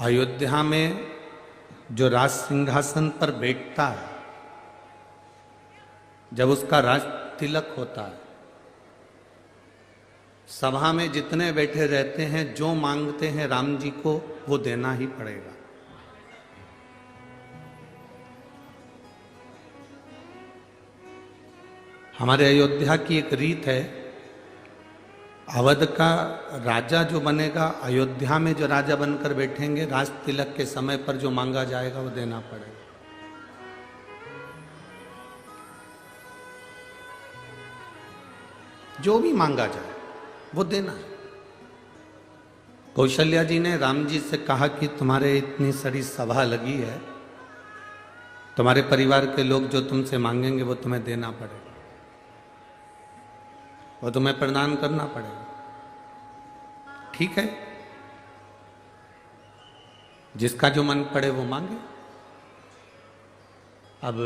अयोध्या में जो राज सिंहासन पर बैठता है, जब उसका राज तिलक होता है, सभा में जितने बैठे रहते हैं जो मांगते हैं राम जी को वो देना ही पड़ेगा। हमारे अयोध्या की एक रीत है, अवध का राजा जो बनेगा, अयोध्या में जो राजा बनकर बैठेंगे, राज तिलक के समय पर जो मांगा जाएगा वो देना पड़ेगा। जो भी मांगा जाए वो देना है। कौशल्या जी ने राम जी से कहा कि तुम्हारे इतनी सारी सभा लगी है, तुम्हारे परिवार के लोग जो तुमसे मांगेंगे वो तुम्हें देना पड़ेगा, वो तुम्हें प्रदान करना पड़ेगा। ठीक है, जिसका जो मन पड़े वो मांगे। अब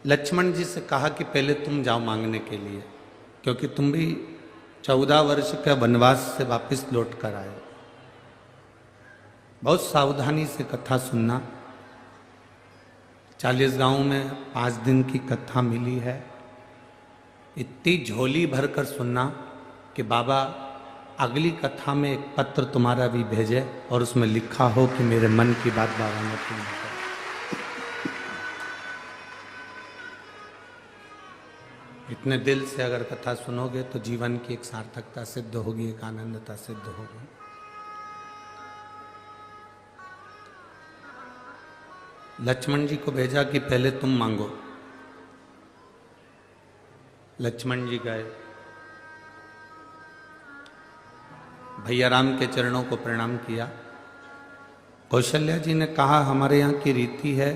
लक्ष्मण जी से कहा कि पहले तुम जाओ मांगने के लिए, क्योंकि तुम भी 14 वर्ष के वनवास से वापस लौट कर आए। बहुत सावधानी से कथा सुनना। 40 गांव में 5 दिन की कथा मिली है। इतनी झोली भरकर सुनना कि बाबा अगली कथा में एक पत्र तुम्हारा भी भेजे और उसमें लिखा हो कि मेरे मन की बात बाबा ने पूर्ण की। इतने दिल से अगर कथा सुनोगे तो जीवन की एक सार्थकता सिद्ध होगी, एक आनंदता सिद्ध होगी। लक्ष्मण जी को भेजा कि पहले तुम मांगो। लक्ष्मण जी गए, भैया राम के चरणों को प्रणाम किया। कौशल्या जी ने कहा हमारे यहाँ की रीति है,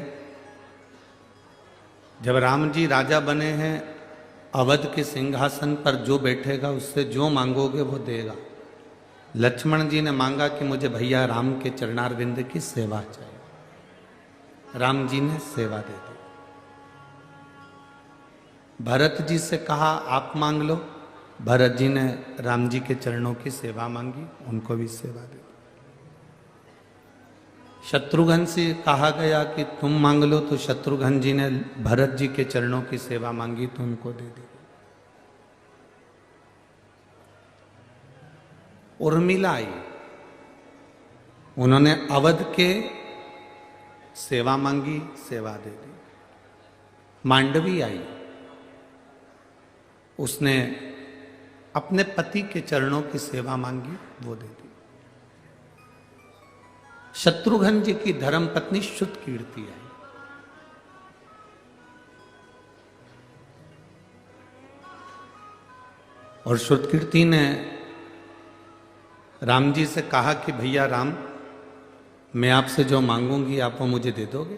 जब राम जी राजा बने हैं, अवध के सिंहासन पर जो बैठेगा उससे जो मांगोगे वो देगा। लक्ष्मण जी ने मांगा कि मुझे भैया राम के चरणारविंद की सेवा चाहिए। राम जी ने सेवा दे दी। भरत जी से कहा आप मांग लो। भरत जी ने राम जी के चरणों की सेवा मांगी, उनको भी सेवा दे दी। शत्रुघ्न से कहा गया कि तुम मांग लो, तो शत्रुघ्न जी ने भरत जी के चरणों की सेवा मांगी तो उनको दे दी। उर्मिला आई, उन्होंने अवध के सेवा मांगी, सेवा दे दी। मांडवी आई, उसने अपने पति के चरणों की सेवा मांगी, वो दे दी। शत्रुघ्न जी की धर्मपत्नी शुद्ध कीर्ति आई। और शुद्ध कीर्ति ने राम जी से कहा कि भैया राम, मैं आपसे जो मांगूंगी आप वो मुझे दे दोगे?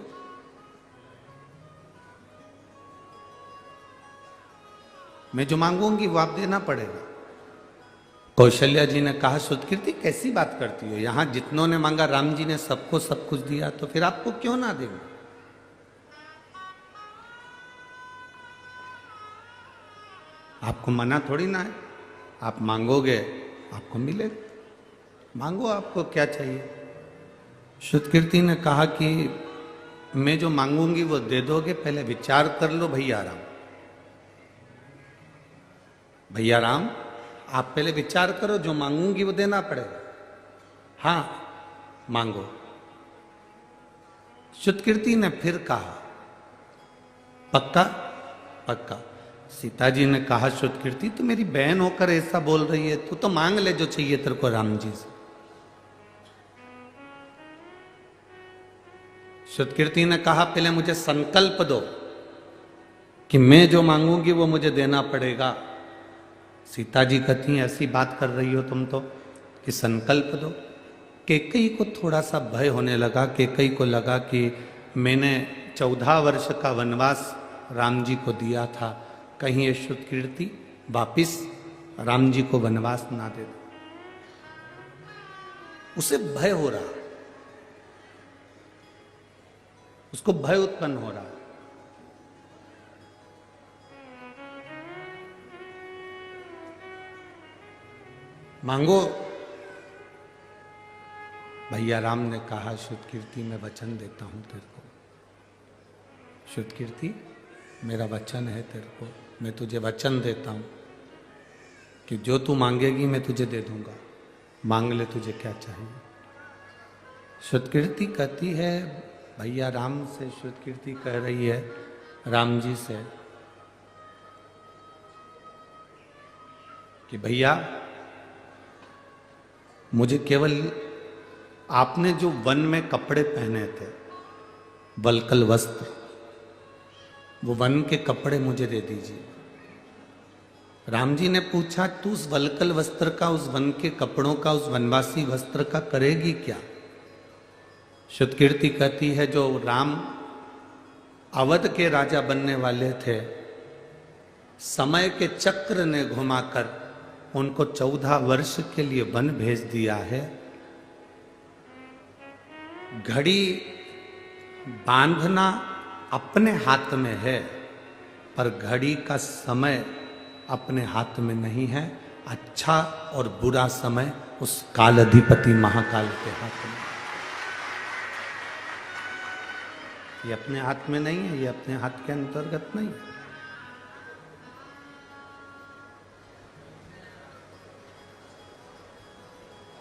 मैं जो मांगूंगी वो आप देना पड़ेगा। कौशल्या जी ने कहा शुद्ध कीर्ति कैसी बात करती हो, यहां जितनों ने मांगा राम जी ने सबको सब कुछ दिया, तो फिर आपको क्यों ना देंगे? आपको मना थोड़ी ना है, आप मांगोगे आपको मिलेगा। मांगो, आपको क्या चाहिए? शुद्ध कीर्ति ने कहा कि मैं जो मांगूंगी वो दे दोगे, पहले विचार कर लो भैया राम। भैया राम, आप पहले विचार करो, जो मांगूंगी वो देना पड़ेगा। हाँ मांगो। शुद्ध कीर्ति ने फिर कहा पक्का? पक्का। सीता जी ने कहा शुद्ध कीर्ति तो मेरी बहन होकर ऐसा बोल रही है, तू तो मांग ले जो चाहिए तेरे को राम जी से। शुद्ध कीर्ति ने कहा पहले मुझे संकल्प दो कि मैं जो मांगूंगी वो मुझे देना पड़ेगा। सीता जी कहती हैं ऐसी बात कर रही हो तुम तो कि संकल्प दो। कैकेयी को थोड़ा सा भय होने लगा। कैकेयी को लगा कि मैंने 14 वर्ष का वनवास राम जी को दिया था, कहीं ये शुद्ध कीर्ति वापिस राम जी को वनवास ना दे दो। उसे भय हो रहा, उसको भय उत्पन्न हो रहा। मांगो। भैया राम ने कहा, शुद्ध कीर्ति मैं वचन देता हूं तेरे को। शुद्ध कीर्ति मेरा वचन है तेरे को, मैं तुझे वचन देता हूं कि जो तू मांगेगी मैं तुझे दे दूंगा, मांग ले तुझे क्या चाहिए। शुद्ध कीर्ति कहती है, भैया राम से शुद्ध कीर्ति कह रही है राम जी से कि भैया मुझे केवल आपने जो वन में कपड़े पहने थे, वल्कल वस्त्र, वो वन के कपड़े मुझे दे दीजिए। राम जी ने पूछा, तू उस वल्कल वस्त्र का, उस वन के कपड़ों का, उस वनवासी वस्त्र का करेगी क्या? शुद्ध कीर्ति कहती है, जो राम अवध के राजा बनने वाले थे, समय के चक्र ने घुमाकर उनको 14 वर्ष के लिए वन भेज दिया है। घड़ी बांधना अपने हाथ में है, पर घड़ी का समय अपने हाथ में नहीं है। अच्छा और बुरा समय उस काल अधिपति महाकाल के हाथ में। ये अपने हाथ में नहीं है, ये अपने हाथ के अंतर्गत नहीं है।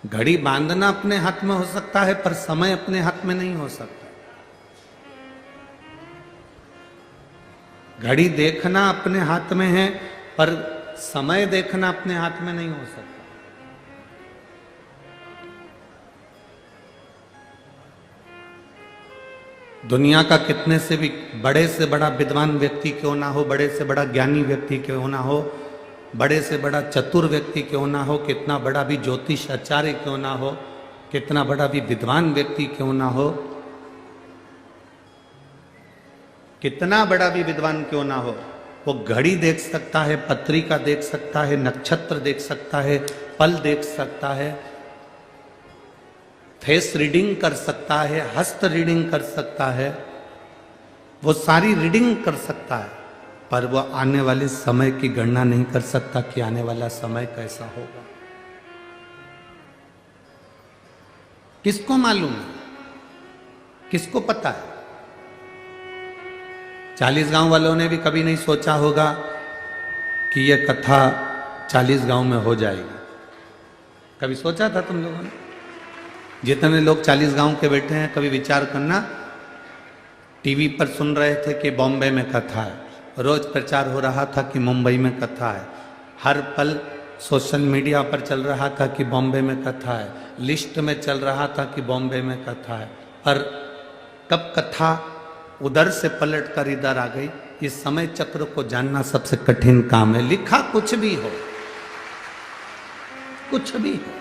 घड़ी बांधना अपने हाथ में हो सकता है, पर समय अपने हाथ में नहीं हो सकता। घड़ी देखना अपने हाथ में है, पर समय देखना अपने हाथ में नहीं हो सकता। दुनिया का कितने से भी बड़े से बड़ा विद्वान व्यक्ति क्यों ना हो, बड़े से बड़ा ज्ञानी व्यक्ति क्यों ना हो, बड़े से बड़ा चतुर व्यक्ति क्यों ना हो, कितना बड़ा भी ज्योतिष आचार्य क्यों ना हो, कितना बड़ा भी विद्वान व्यक्ति क्यों ना हो, कितना बड़ा भी विद्वान क्यों ना हो, वो घड़ी देख सकता है, पत्रिका देख सकता है, नक्षत्र देख सकता है, पल देख सकता है, फेस रीडिंग कर सकता है, हस्त रीडिंग कर सकता है, वो सारी रीडिंग कर सकता है, पर वो आने वाले समय की गणना नहीं कर सकता कि आने वाला समय कैसा होगा। किसको मालूम है? किसको पता है? 40 गांव वालों ने भी कभी नहीं सोचा होगा कि यह कथा 40 गांव में हो जाएगी। कभी सोचा था तुम लोगों ने? जितने लोग 40 गांव के बैठे हैं, कभी विचार करना। टीवी पर सुन रहे थे कि बॉम्बे में कथा है, रोज प्रचार हो रहा था कि मुंबई में कथा है, हर पल सोशल मीडिया पर चल रहा था कि बॉम्बे में कथा है, लिस्ट में चल रहा था कि बॉम्बे में कथा है, पर कब कथा उधर से पलट कर इधर आ गई, इस समय चक्र को जानना सबसे कठिन काम है। लिखा कुछ भी हो, कुछ भी हो।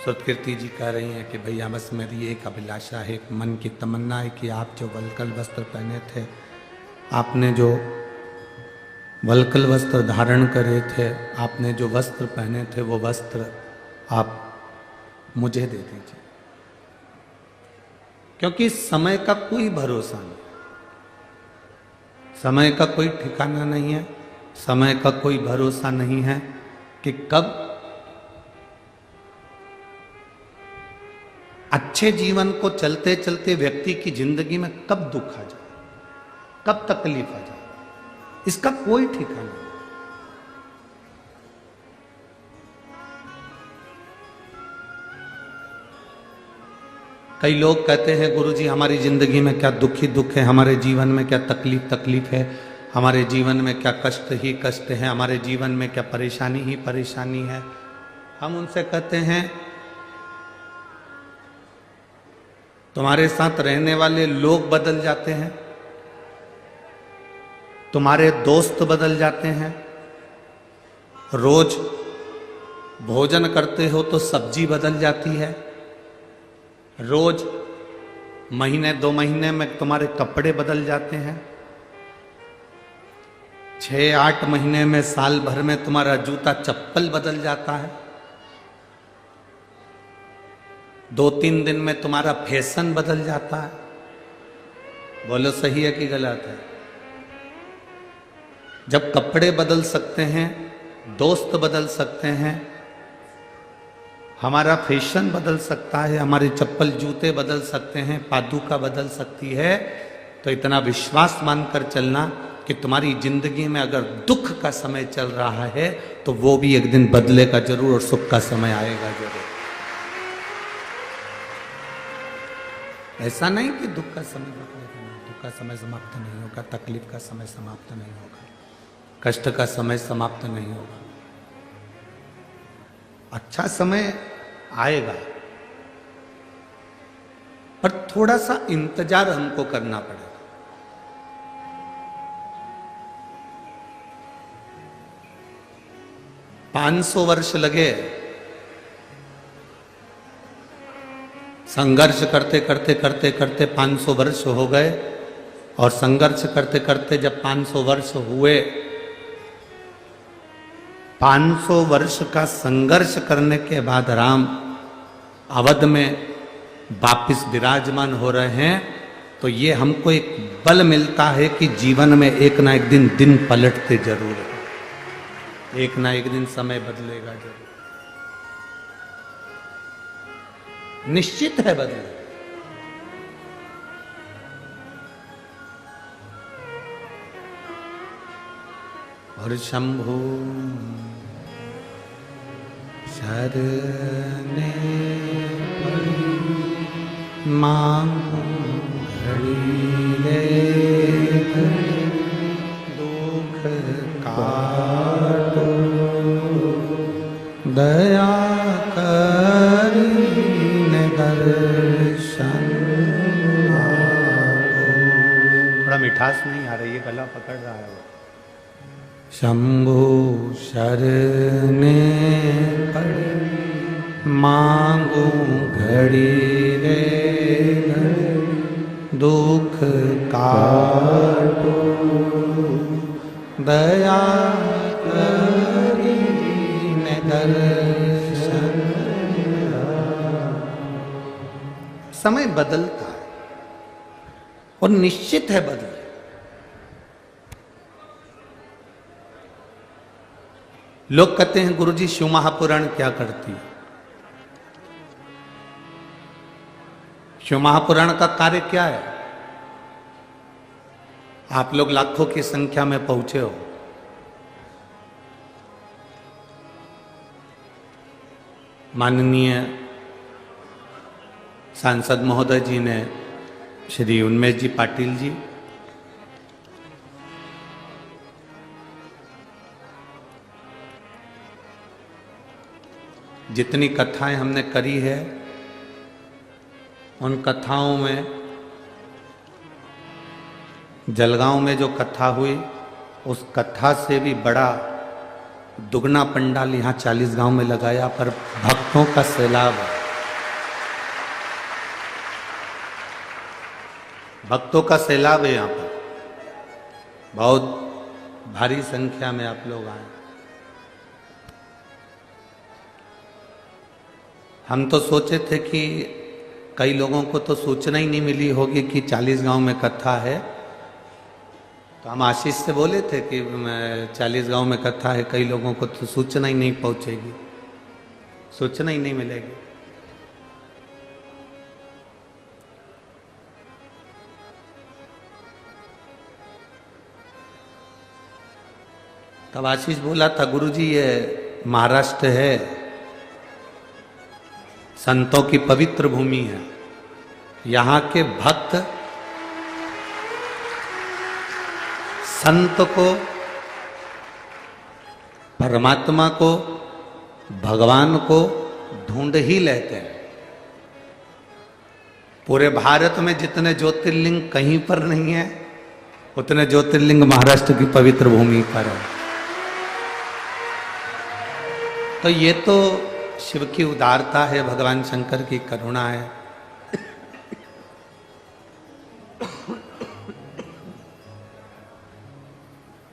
शुद्ध कीर्ति जी कह रही हैं कि भैया बस मेरी एक अभिलाषा है, एक मन की तमन्ना है कि आप जो वल्कल वस्त्र पहने थे, आपने जो वल्कल वस्त्र धारण करे थे, आपने जो वस्त्र पहने थे, वो वस्त्र आप मुझे दे दीजिए, क्योंकि समय का कोई भरोसा नहीं, समय का कोई ठिकाना नहीं है, समय का कोई भरोसा नहीं है कि कब अच्छे जीवन को चलते चलते व्यक्ति की जिंदगी में कब दुख आ जाए, कब तकलीफ आ जाए, इसका कोई ठिकाना नहीं। कई लोग कहते हैं, गुरुजी हमारी जिंदगी में क्या दुख ही दुख है, हमारे जीवन में क्या तकलीफ तकलीफ है, हमारे जीवन में क्या कष्ट ही कष्ट है, हमारे जीवन में क्या परेशानी ही परेशानी है। हम उनसे कहते हैं, तुम्हारे साथ रहने वाले लोग बदल जाते हैं, तुम्हारे दोस्त बदल जाते हैं, रोज भोजन करते हो तो सब्जी बदल जाती है, रोज महीने 2 महीने में तुम्हारे कपड़े बदल जाते हैं, 6-8 महीने में, साल भर में तुम्हारा जूता चप्पल बदल जाता है, 2-3 दिन में तुम्हारा फैशन बदल जाता है। बोलो सही है कि गलत है? जब कपड़े बदल सकते हैं दोस्त बदल सकते हैं, हमारा फैशन बदल सकता है, हमारे चप्पल जूते बदल सकते हैं, पादुका बदल सकती है। तो इतना विश्वास मानकर चलना कि तुम्हारी जिंदगी में अगर दुख का समय चल रहा है तो वो भी एक दिन बदलेगा जरूर और सुख का समय आएगा जरूर। ऐसा नहीं कि दुख का समय बदलेगा, दुख का समय समाप्त नहीं होगा, तकलीफ का समय समाप्त नहीं होगा, कष्ट का समय समाप्त नहीं होगा। अच्छा समय आएगा, पर थोड़ा सा इंतजार हमको करना पड़ेगा। पांच 500 वर्ष लगे संघर्ष करते करते करते करते 500 वर्ष हो गए, और संघर्ष करते करते जब 500 वर्ष हुए, 500 वर्ष का संघर्ष करने के बाद राम अवध में वापिस विराजमान हो रहे हैं। तो ये हमको एक बल मिलता है कि जीवन में एक ना एक दिन पलटते जरूर है, एक ना एक दिन समय बदलेगा जरूर, निश्चित है बदलेगा। और शंभु शरणे पड़ी मांगो घड़ी रे दुख काटो दया करीने दर्शन आपो। थोड़ा मिठास नहीं आ रही है, गला पकड़ रहा है। शंभु शरणे पड़ी मांगो घड़ी रे दुख काटो दया करीने दर्शन। समय बदलता है और निश्चित है बदले। लोग कहते हैं गुरुजी शिव महापुराण क्या करती है? शिव महापुराण का कार्य क्या है? आप लोग लाखों की संख्या में पहुंचे हो, माननीय सांसद महोदय जी ने, श्री उन्मेष जी पाटिल जी, जितनी कथाएं हमने करी है, उन कथाओं में जलगांव में जो कथा हुई, उस कथा से भी बड़ा दुगना पंडाल यहाँ 40 गांव में लगाया, पर भक्तों का सैलाब है, भक्तों का सैलाब है यहाँ पर। बहुत भारी संख्या में आप लोग आए। हम तो सोचे थे कि कई लोगों को तो सूचना ही नहीं मिली होगी कि 40 गांव में कथा है, तो हम आशीष से बोले थे कि 40 गांव में कथा है, कई लोगों को तो सूचना ही नहीं पहुंचेगी, सूचना ही नहीं मिलेगी। तब आशीष बोला था, गुरुजी ये महाराष्ट्र है, संतों की पवित्र भूमि है, यहाँ के भक्त संत को, परमात्मा को, भगवान को ढूंढ ही लेते हैं। पूरे भारत में जितने ज्योतिर्लिंग कहीं पर नहीं है, उतने ज्योतिर्लिंग महाराष्ट्र की पवित्र भूमि पर है। तो ये तो शिव की उदारता है, भगवान शंकर की करुणा है।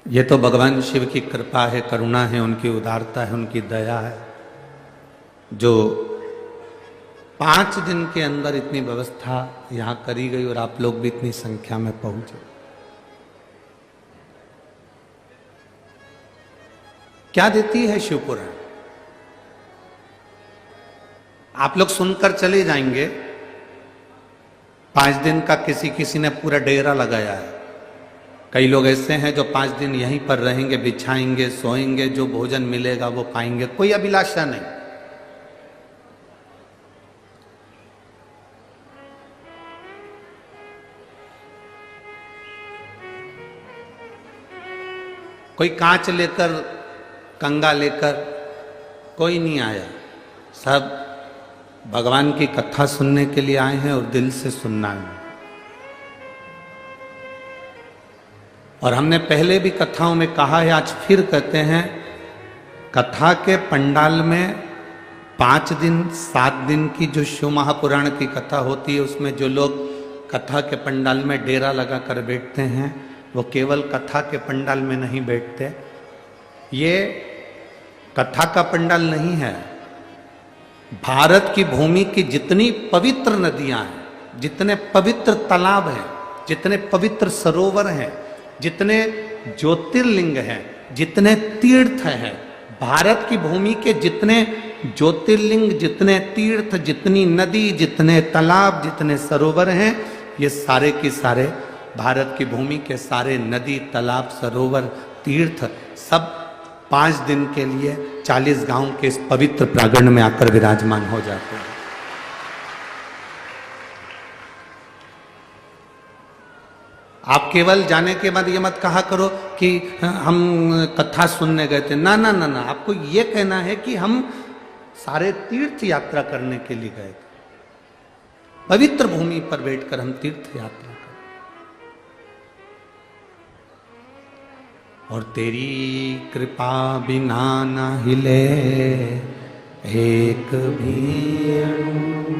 ये तो भगवान शिव की कृपा है, करुणा है, उनकी उदारता है, उनकी दया है, जो 5 दिन के अंदर इतनी व्यवस्था यहाँ करी गई और आप लोग भी इतनी संख्या में पहुंचे। क्या देती है शिव पुराण? आप लोग सुनकर चले जाएंगे। 5 दिन का किसी किसी ने पूरा डेरा लगाया है। कई लोग ऐसे हैं जो 5 दिन यहीं पर रहेंगे, बिछाएंगे, सोएंगे, जो भोजन मिलेगा वो खाएंगे, कोई अभिलाषा नहीं। कोई कांच लेकर, कंगा लेकर कोई नहीं आया। सब भगवान की कथा सुनने के लिए आए हैं और दिल से सुनना है। और हमने पहले भी कथाओं में कहा है, आज फिर कहते हैं, कथा के पंडाल में 5 दिन 7 दिन की जो शिव महापुराण की कथा होती है, उसमें जो लोग कथा के पंडाल में डेरा लगा कर बैठते हैं, वो केवल कथा के पंडाल में नहीं बैठते। ये कथा का पंडाल नहीं है। भारत की भूमि की जितनी पवित्र नदियां हैं, जितने पवित्र तालाब हैं, जितने पवित्र सरोवर हैं, जितने ज्योतिर्लिंग हैं, जितने तीर्थ हैं, भारत की भूमि के जितने ज्योतिर्लिंग, जितने तीर्थ, जितनी नदी, जितने तालाब, जितने सरोवर हैं, ये सारे के सारे भारत की भूमि के सारे नदी, तालाब, सरोवर, तीर्थ सब 5 दिन के लिए 40 गांव के इस पवित्र प्रांगण में आकर विराजमान हो जाते हैं। आप केवल जाने के बाद ये मत कहा करो कि हम कथा सुनने गए थे। ना ना ना ना, आपको ये कहना है कि हम सारे तीर्थ यात्रा करने के लिए गए थे। पवित्र भूमि पर बैठकर हम तीर्थ यात्रा करें। और तेरी कृपा बिना न हिले एक भी अणु,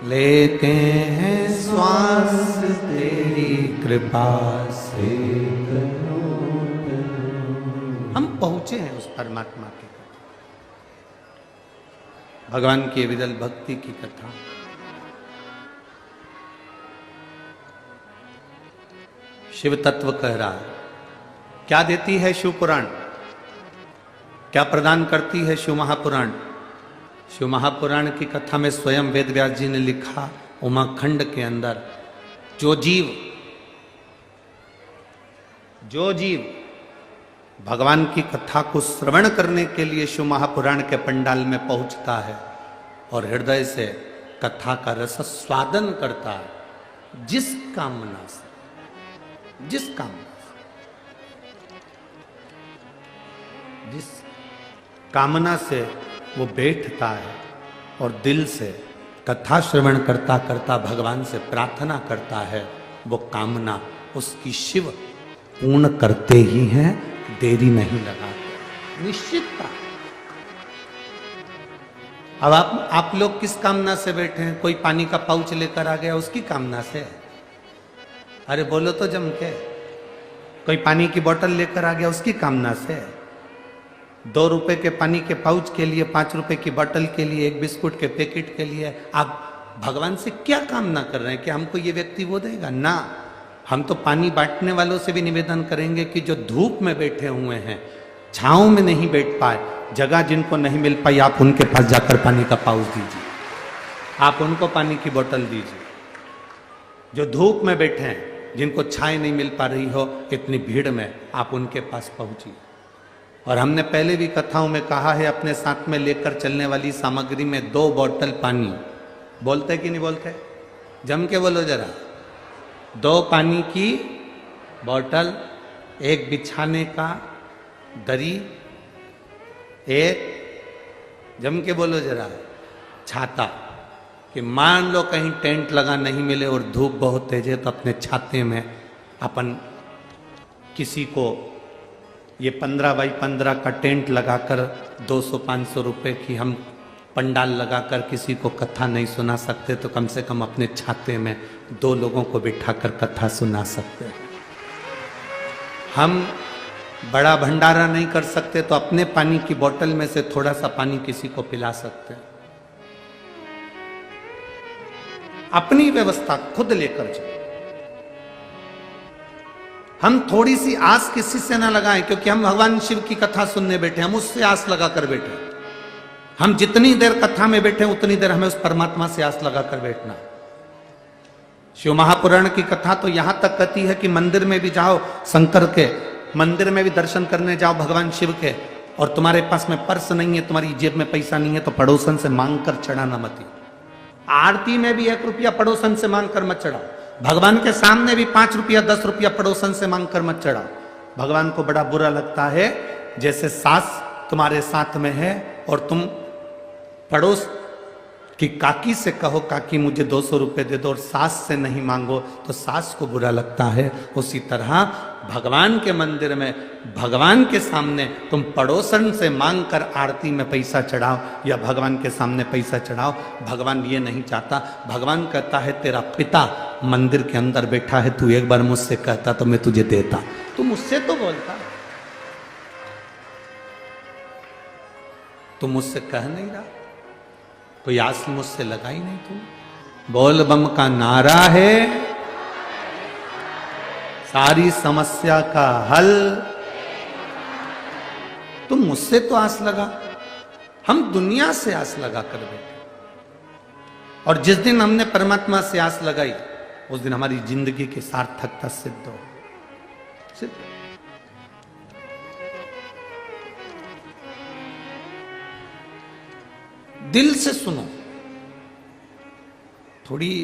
लेते हैं श्वास तेरी कृपा से। हम पहुंचे हैं उस परमात्मा की कथा, भगवान की विरल भक्ति की कथा। शिव तत्व कह रहा है। क्या देती है शिव पुराण? क्या प्रदान करती है शिव महापुराण? शिव महापुराण की कथा में स्वयं वेद व्यास जी ने लिखा, उमाखंड के अंदर जो जीव भगवान की कथा को श्रवण करने के लिए शिव महापुराण के पंडाल में पहुंचता है और हृदय से कथा का रस स्वादन करता है, जिस कामना से जिस कामना से वो बैठता है और दिल से कथा श्रवण करता करता भगवान से प्रार्थना करता है, वो कामना उसकी शिव पूर्ण करते ही हैं, देरी नहीं लगाते, निश्चितता। अब आप लोग किस कामना से बैठे हैं? कोई पानी का पाउच लेकर आ गया, उसकी कामना से? अरे बोलो तो जम के। कोई पानी की बोतल लेकर आ गया, उसकी कामना से? 2 रुपए के पानी के पाउच के लिए, 5 रुपए की बोतल के लिए, 1 बिस्कुट के पैकेट के लिए आप भगवान से क्या कामना कर रहे हैं कि हमको ये व्यक्ति वो देगा? ना, हम तो पानी बांटने वालों से भी निवेदन करेंगे कि जो धूप में बैठे हुए हैं, छांव में नहीं बैठ पाए, जगह जिनको नहीं मिल पाई, आप उनके पास जाकर पानी का पाउच दीजिए, आप उनको पानी की बोतल दीजिए। जो धूप में बैठे हैं, जिनको छाया नहीं मिल पा रही हो इतनी भीड़ में, आप उनके पास पहुंचिए। और हमने पहले भी कथाओं में कहा है, अपने साथ में लेकर चलने वाली सामग्री में 2 बोतल पानी, बोलते कि नहीं बोलते? जम के बोलो जरा। 2 पानी की बोतल, 1 बिछाने का दरी, 1 जम के बोलो जरा छाता, कि मान लो कहीं टेंट लगा नहीं मिले और धूप बहुत तेज है, तो अपने छाते में अपन किसी को ये 15 बाई 15 का टेंट लगाकर 200-500 रुपए की हम पंडाल लगाकर किसी को कथा नहीं सुना सकते, तो कम से कम अपने छाते में 2 लोगों को बिठाकर कथा सुना सकते हैं। हम बड़ा भंडारा नहीं कर सकते, तो अपने पानी की बोतल में से थोड़ा सा पानी किसी को पिला सकते हैं। अपनी व्यवस्था खुद लेकर चलो। हम थोड़ी सी आस किसी से ना लगाएं, क्योंकि हम भगवान शिव की कथा सुनने बैठे, हम उससे आस लगा कर बैठे। हम जितनी देर कथा में बैठे उतनी देर हमें उस परमात्मा से आस लगा कर बैठना। शिव महापुराण की कथा तो यहां तक कहती है कि मंदिर में भी जाओ, शंकर के मंदिर में भी दर्शन करने जाओ भगवान शिव के, और तुम्हारे पास में पर्स नहीं है, तुम्हारी जेब में पैसा नहीं है, तो पड़ोसन से मांग कर चढ़ाना मत। आरती में भी 1 रुपया पड़ोसन से मांग कर मत चढ़ाओ। भगवान के सामने भी 5 रुपया 10 रुपया पड़ोसन से मांग कर मत चढ़ाओ। भगवान को बड़ा बुरा लगता है जैसे सास तुम्हारे साथ में है और तुम पड़ोस की काकी से कहो काकी मुझे 200 रुपये दे दो, और सास से नहीं मांगो तो सास को बुरा लगता है। उसी तरह भगवान के मंदिर में भगवान के सामने तुम पड़ोसन से मांग कर आरती में पैसा चढ़ाओ या भगवान के सामने पैसा चढ़ाओ, भगवान ये नहीं चाहता। भगवान कहता है तेरा पिता मंदिर के अंदर बैठा है, तू एक बार मुझसे कहता तो मैं तुझे देता, तू मुझसे तो बोलता, तू मुझसे कह नहीं रहा, कोई आस मुझसे लगा ही नहीं। तू बोल बम का नारा है सारी समस्या का हल, तुम मुझसे तो आस लगा। हम दुनिया से आस लगा कर बैठे, और जिस दिन हमने परमात्मा से आस लगाई उस दिन हमारी जिंदगी की सार्थकता सिद्ध हो। सिद्ध दिल से सुनो, थोड़ी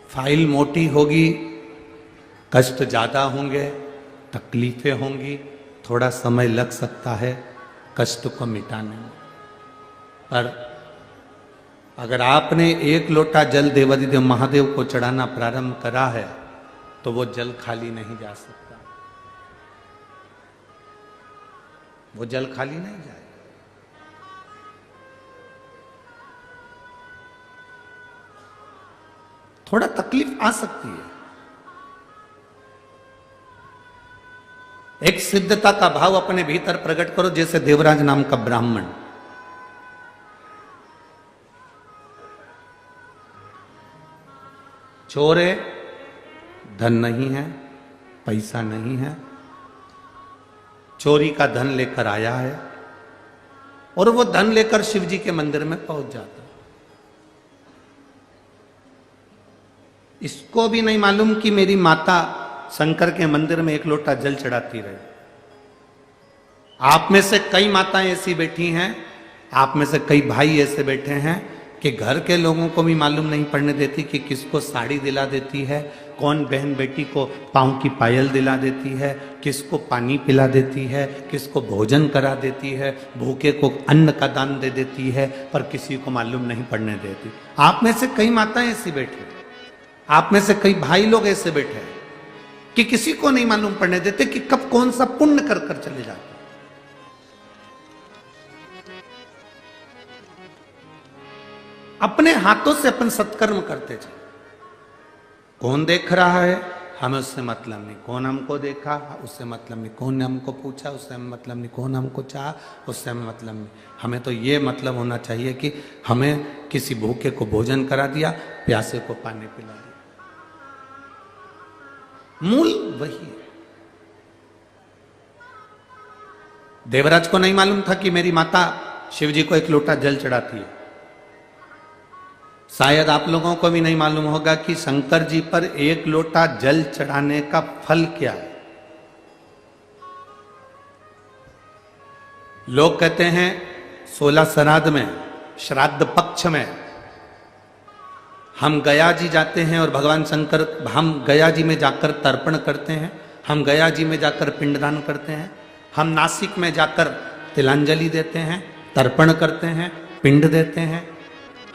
फाइल मोटी होगी, कष्ट ज्यादा होंगे, तकलीफें होंगी, थोड़ा समय लग सकता है कष्ट को मिटाने में, पर अगर आपने 1 लोटा जल देवाधिदेव महादेव को चढ़ाना प्रारंभ करा है तो वो जल खाली नहीं जा सकता, वो जल खाली नहीं जाए। थोड़ा तकलीफ आ सकती है, एक सिद्धता का भाव अपने भीतर प्रकट करो, जैसे देवराज नाम का ब्राह्मण चोर है, धन नहीं है, पैसा नहीं है, चोरी का धन लेकर आया है और वो धन लेकर शिव जी के मंदिर में पहुंच जाता है। इसको भी नहीं मालूम कि मेरी माता शंकर के मंदिर में 1 लोटा जल चढ़ाती रहे। आप में से कई माताएं ऐसी बैठी हैं, आप में से कई भाई ऐसे बैठे हैं कि घर के लोगों को भी मालूम नहीं पड़ने देती कि किसको साड़ी दिला देती है, कौन बहन बेटी को पाँव की पायल दिला देती है, किसको पानी पिला देती है, किसको भोजन करा देती है, भूखे को अन्न का दान दे देती है, पर किसी को मालूम नहीं पड़ने देती। आप में से कई माताएं ऐसी बैठी, आप में से कई भाई लोग ऐसे बैठे हैं कि किसी को नहीं मालूम पड़ने देते कि कब कौन सा पुण्य कर कर चले जाते। अपने हाथों से अपन सत्कर्म करते चले। कौन देख रहा है हमें उससे मतलब नहीं, कौन हमको देखा उससे मतलब नहीं, कौन ने हमको पूछा उससे हमें मतलब नहीं, कौन हमको चाहा उससे हमें मतलब नहीं। हमें तो ये मतलब होना चाहिए कि हमें किसी भूखे को भोजन करा दिया, प्यासे को पानी पिला दिया। मूल वही है। देवराज को नहीं मालूम था कि मेरी माता शिव जी को 1 लोटा जल चढ़ाती है। शायद आप लोगों को भी नहीं मालूम होगा कि शंकर जी पर 1 लोटा जल चढ़ाने का फल क्या है। लोग कहते हैं 16 श्राद्ध में, श्राद्ध पक्ष में हम गया जी जाते हैं और भगवान शंकर, हम गया जी में जाकर तर्पण करते हैं, हम गया जी में जाकर पिंडदान करते हैं, हम नासिक में जाकर तिलांजलि देते हैं, तर्पण करते हैं, पिंड देते हैं,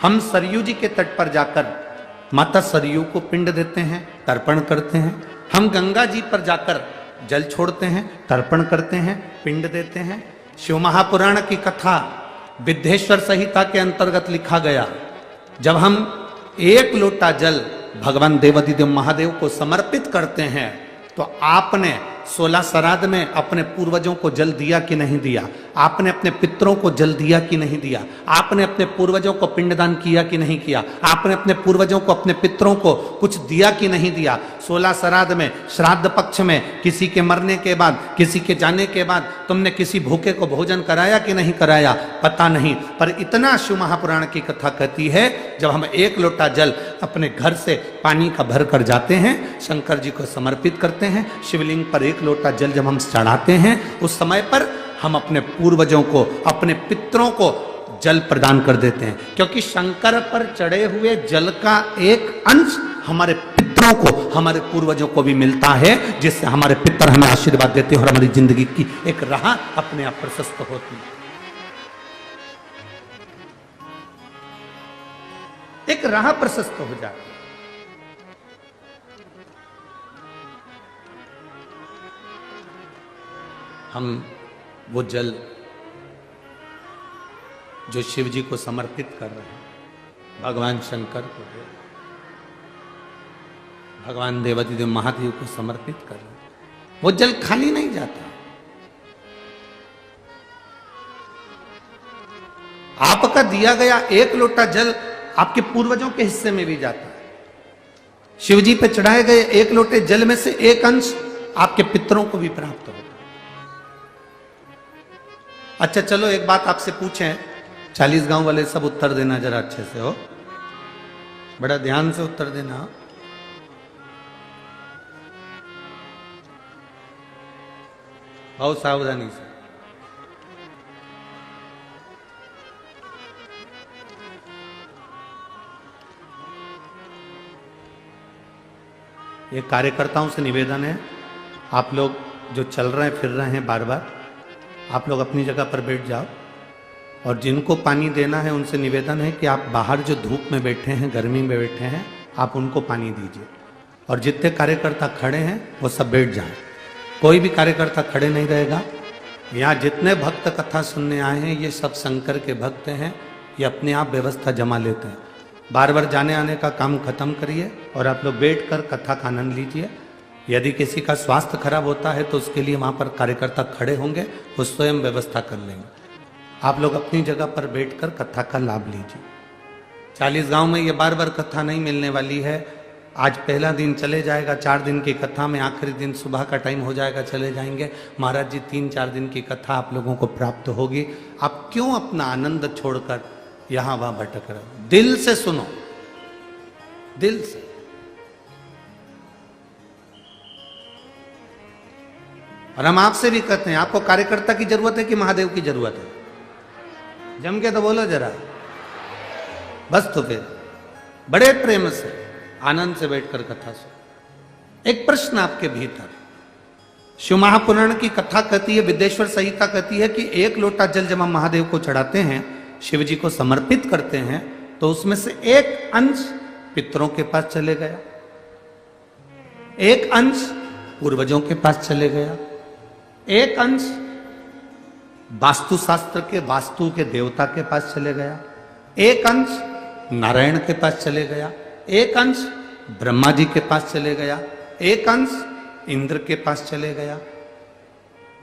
हम सरयू जी के तट पर जाकर माता सरयू को पिंड देते हैं, तर्पण करते हैं, हम गंगा जी पर जाकर जल छोड़ते हैं, तर्पण करते हैं, पिंड देते हैं। शिव महापुराण की कथा विद्धेश्वर संहिता के अंतर्गत लिखा गया, जब हम 1 लोटा जल भगवान देवाधिदेव महादेव को समर्पित करते हैं तो आपने 16 श्राद्ध में अपने पूर्वजों को जल दिया कि नहीं दिया? आपने अपने पितरों को जल दिया कि नहीं दिया? आपने अपने पूर्वजों को पिंडदान किया कि नहीं किया? आपने अपने पूर्वजों को, अपने पितरों को कुछ दिया कि नहीं दिया? 16 श्राद्ध में, श्राद्ध पक्ष में, किसी के मरने के बाद, किसी के जाने के बाद तुमने किसी भूखे को भोजन कराया कि नहीं कराया? पता नहीं। पर इतना शिव महापुराण की कथा कहती है, जब हम एक लोटा जल अपने घर से पानी का भर कर जाते हैं, शंकर जी को समर्पित करते हैं, शिवलिंग पर एक लोटा जल जब हम चढ़ाते हैं, उस समय पर हम अपने पूर्वजों को, अपने पितरों को जल प्रदान कर देते हैं। क्योंकि शंकर पर चढ़े हुए जल का एक अंश हमारे पितरों को, हमारे पूर्वजों को भी मिलता है, जिससे हमारे पितर हमें आशीर्वाद देते हैं और हमारी जिंदगी की एक राह अपने आप प्रशस्त होती है, एक राह प्रशस्त हो जाती है। हम वो जल जो शिव जी को समर्पित कर रहे हैं, भगवान शंकर को, भगवान देवादिदेव महादेव को समर्पित कर रहे हैं, वो जल खाली नहीं जाता। आपका दिया गया एक लोटा जल आपके पूर्वजों के हिस्से में भी जाता है। शिव जी पे चढ़ाए गए एक लोटे जल में से एक अंश आपके पितरों को भी प्राप्त होता है। अच्छा चलो एक बात आपसे पूछें, 40 गांव वाले सब उत्तर देना जरा अच्छे से, हो बड़ा ध्यान से उत्तर देना। बहुत सावधानी से। ये कार्यकर्ताओं से निवेदन है, आप लोग जो चल रहे हैं फिर रहे हैं बार बार, आप लोग अपनी जगह पर बैठ जाओ, और जिनको पानी देना है उनसे निवेदन है कि आप बाहर जो धूप में बैठे हैं, गर्मी में बैठे हैं, आप उनको पानी दीजिए। और जितने कार्यकर्ता खड़े हैं वो सब बैठ जाएं, कोई भी कार्यकर्ता खड़े नहीं रहेगा। यहाँ जितने भक्त कथा सुनने आए हैं ये सब शंकर के भक्त हैं, ये अपने आप व्यवस्था जमा लेते हैं। बार बार जाने आने का काम खत्म करिए और आप लोग बैठकर कथा का आनंद लीजिए। यदि किसी का स्वास्थ्य खराब होता है तो उसके लिए वहाँ पर कार्यकर्ता खड़े होंगे, वो स्वयं व्यवस्था कर लेंगे। आप लोग अपनी जगह पर बैठकर कथा का लाभ लीजिए। 40 गांव में ये बार बार कथा नहीं मिलने वाली है। आज पहला दिन चले जाएगा, 4 दिन की कथा में आखिरी दिन सुबह का टाइम हो जाएगा, चले जाएंगे। महाराज जी 3-4 दिन की कथा आप लोगों को प्राप्त होगी। आप क्यों अपना आनंद छोड़कर यहाँ वहाँ भटक रहे हो? दिल से सुनो, दिल से। और हम आपसे भी कहते हैं, आपको कार्यकर्ता की जरूरत है कि महादेव की जरूरत है? जम के तो बोलो जरा, बस। तो फिर बड़े प्रेम से, आनंद से बैठकर कथा सुनो। एक प्रश्न आपके भीतर, शिव महापुराण की कथा कहती है, विदेश्वर संहिता कहती है कि एक लोटा जल जब हम महादेव को चढ़ाते हैं, शिव जी को समर्पित करते हैं, तो उसमें से एक अंश पितरों के पास चले गया, एक अंश पूर्वजों के पास चले गया, एक अंश वास्तुशास्त्र के, वास्तु के देवता के पास चले गया, एक अंश नारायण के पास चले गया, एक अंश ब्रह्मा जी के पास चले गया, एक अंश इंद्र के पास चले गया।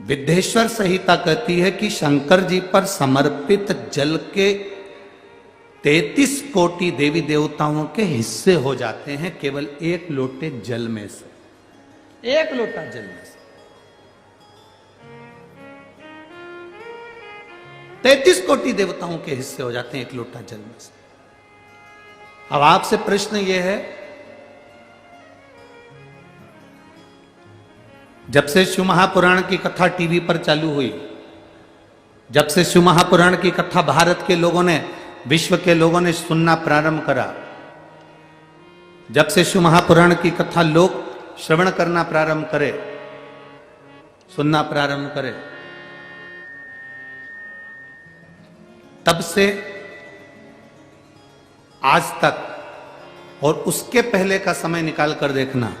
विदेश्वर संहिता कहती है कि शंकर जी पर समर्पित जल के 33 कोटि देवी देवताओं के हिस्से हो जाते हैं केवल एक लोटे जल में से, एक लोटा जल में से। 33 कोटि देवताओं के हिस्से हो जाते हैं एक लोटा जल में से। अब आपसे प्रश्न यह है, जब से शिव महापुराण की कथा टीवी पर चालू हुई, जब से शिव महापुराण की कथा भारत के लोगों ने, विश्व के लोगों ने सुनना प्रारंभ करा, जब से शिव महापुराण की कथा लोग श्रवण करना प्रारंभ करे, सुनना प्रारंभ करे, तब से आज तक, और उसके पहले का समय निकाल कर देखना,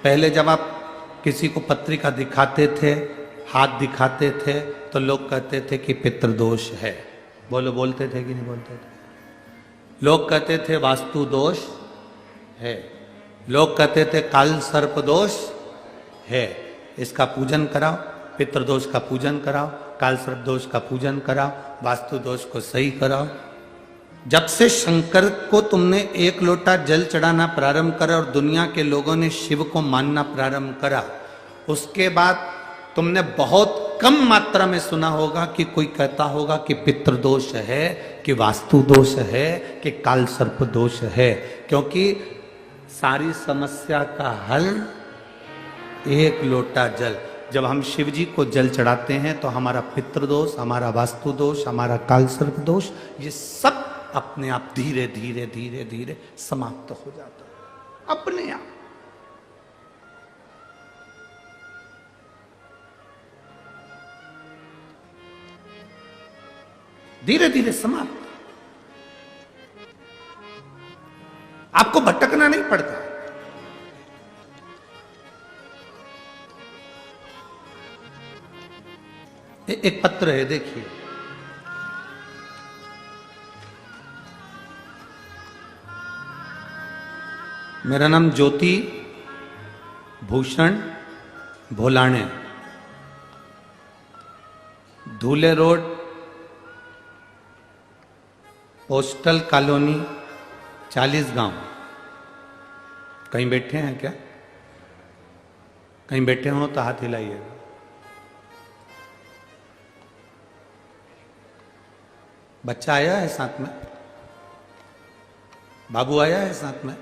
पहले जब आप किसी को पत्रिका दिखाते थे, हाथ दिखाते थे, तो लोग कहते थे कि पितृदोष है। बोलो, बोलते थे कि नहीं बोलते थे? लोग कहते थे वास्तु दोष है, लोग कहते थे काल सर्प दोष है। इसका पूजन कराओ, पितृदोष का पूजन कराओ, काल सर्प दोष का पूजन कराओ, वास्तु दोष को सही कराओ। जब से शंकर को तुमने एक लोटा जल चढ़ाना प्रारंभ करा और दुनिया के लोगों ने शिव को मानना प्रारंभ करा, उसके बाद तुमने बहुत कम मात्रा में सुना होगा कि कोई कहता होगा कि पितृदोष है, कि वास्तु दोष है, कि काल सर्प दोष है। क्योंकि सारी समस्या का हल एक लोटा जल। जब हम शिव जी को जल चढ़ाते हैं तो हमारा पितृदोष, हमारा वास्तु दोष, हमारा काल सर्प दोष, ये सब अपने आप धीरे धीरे धीरे धीरे समाप्त हो जाता है, अपने आप। धीरे धीरे समाप्त। आपको भटकना नहीं पड़ता। एक पत्र है, देखिए। मेरा नाम ज्योति भूषण भोलाणे, धूले रोड, पोस्टल कॉलोनी, 40 गांव। कहीं बैठे हैं क्या? कहीं बैठे हो तो हाथ हिलाइए। बच्चा आया है साथ में? बाबू आया है साथ में?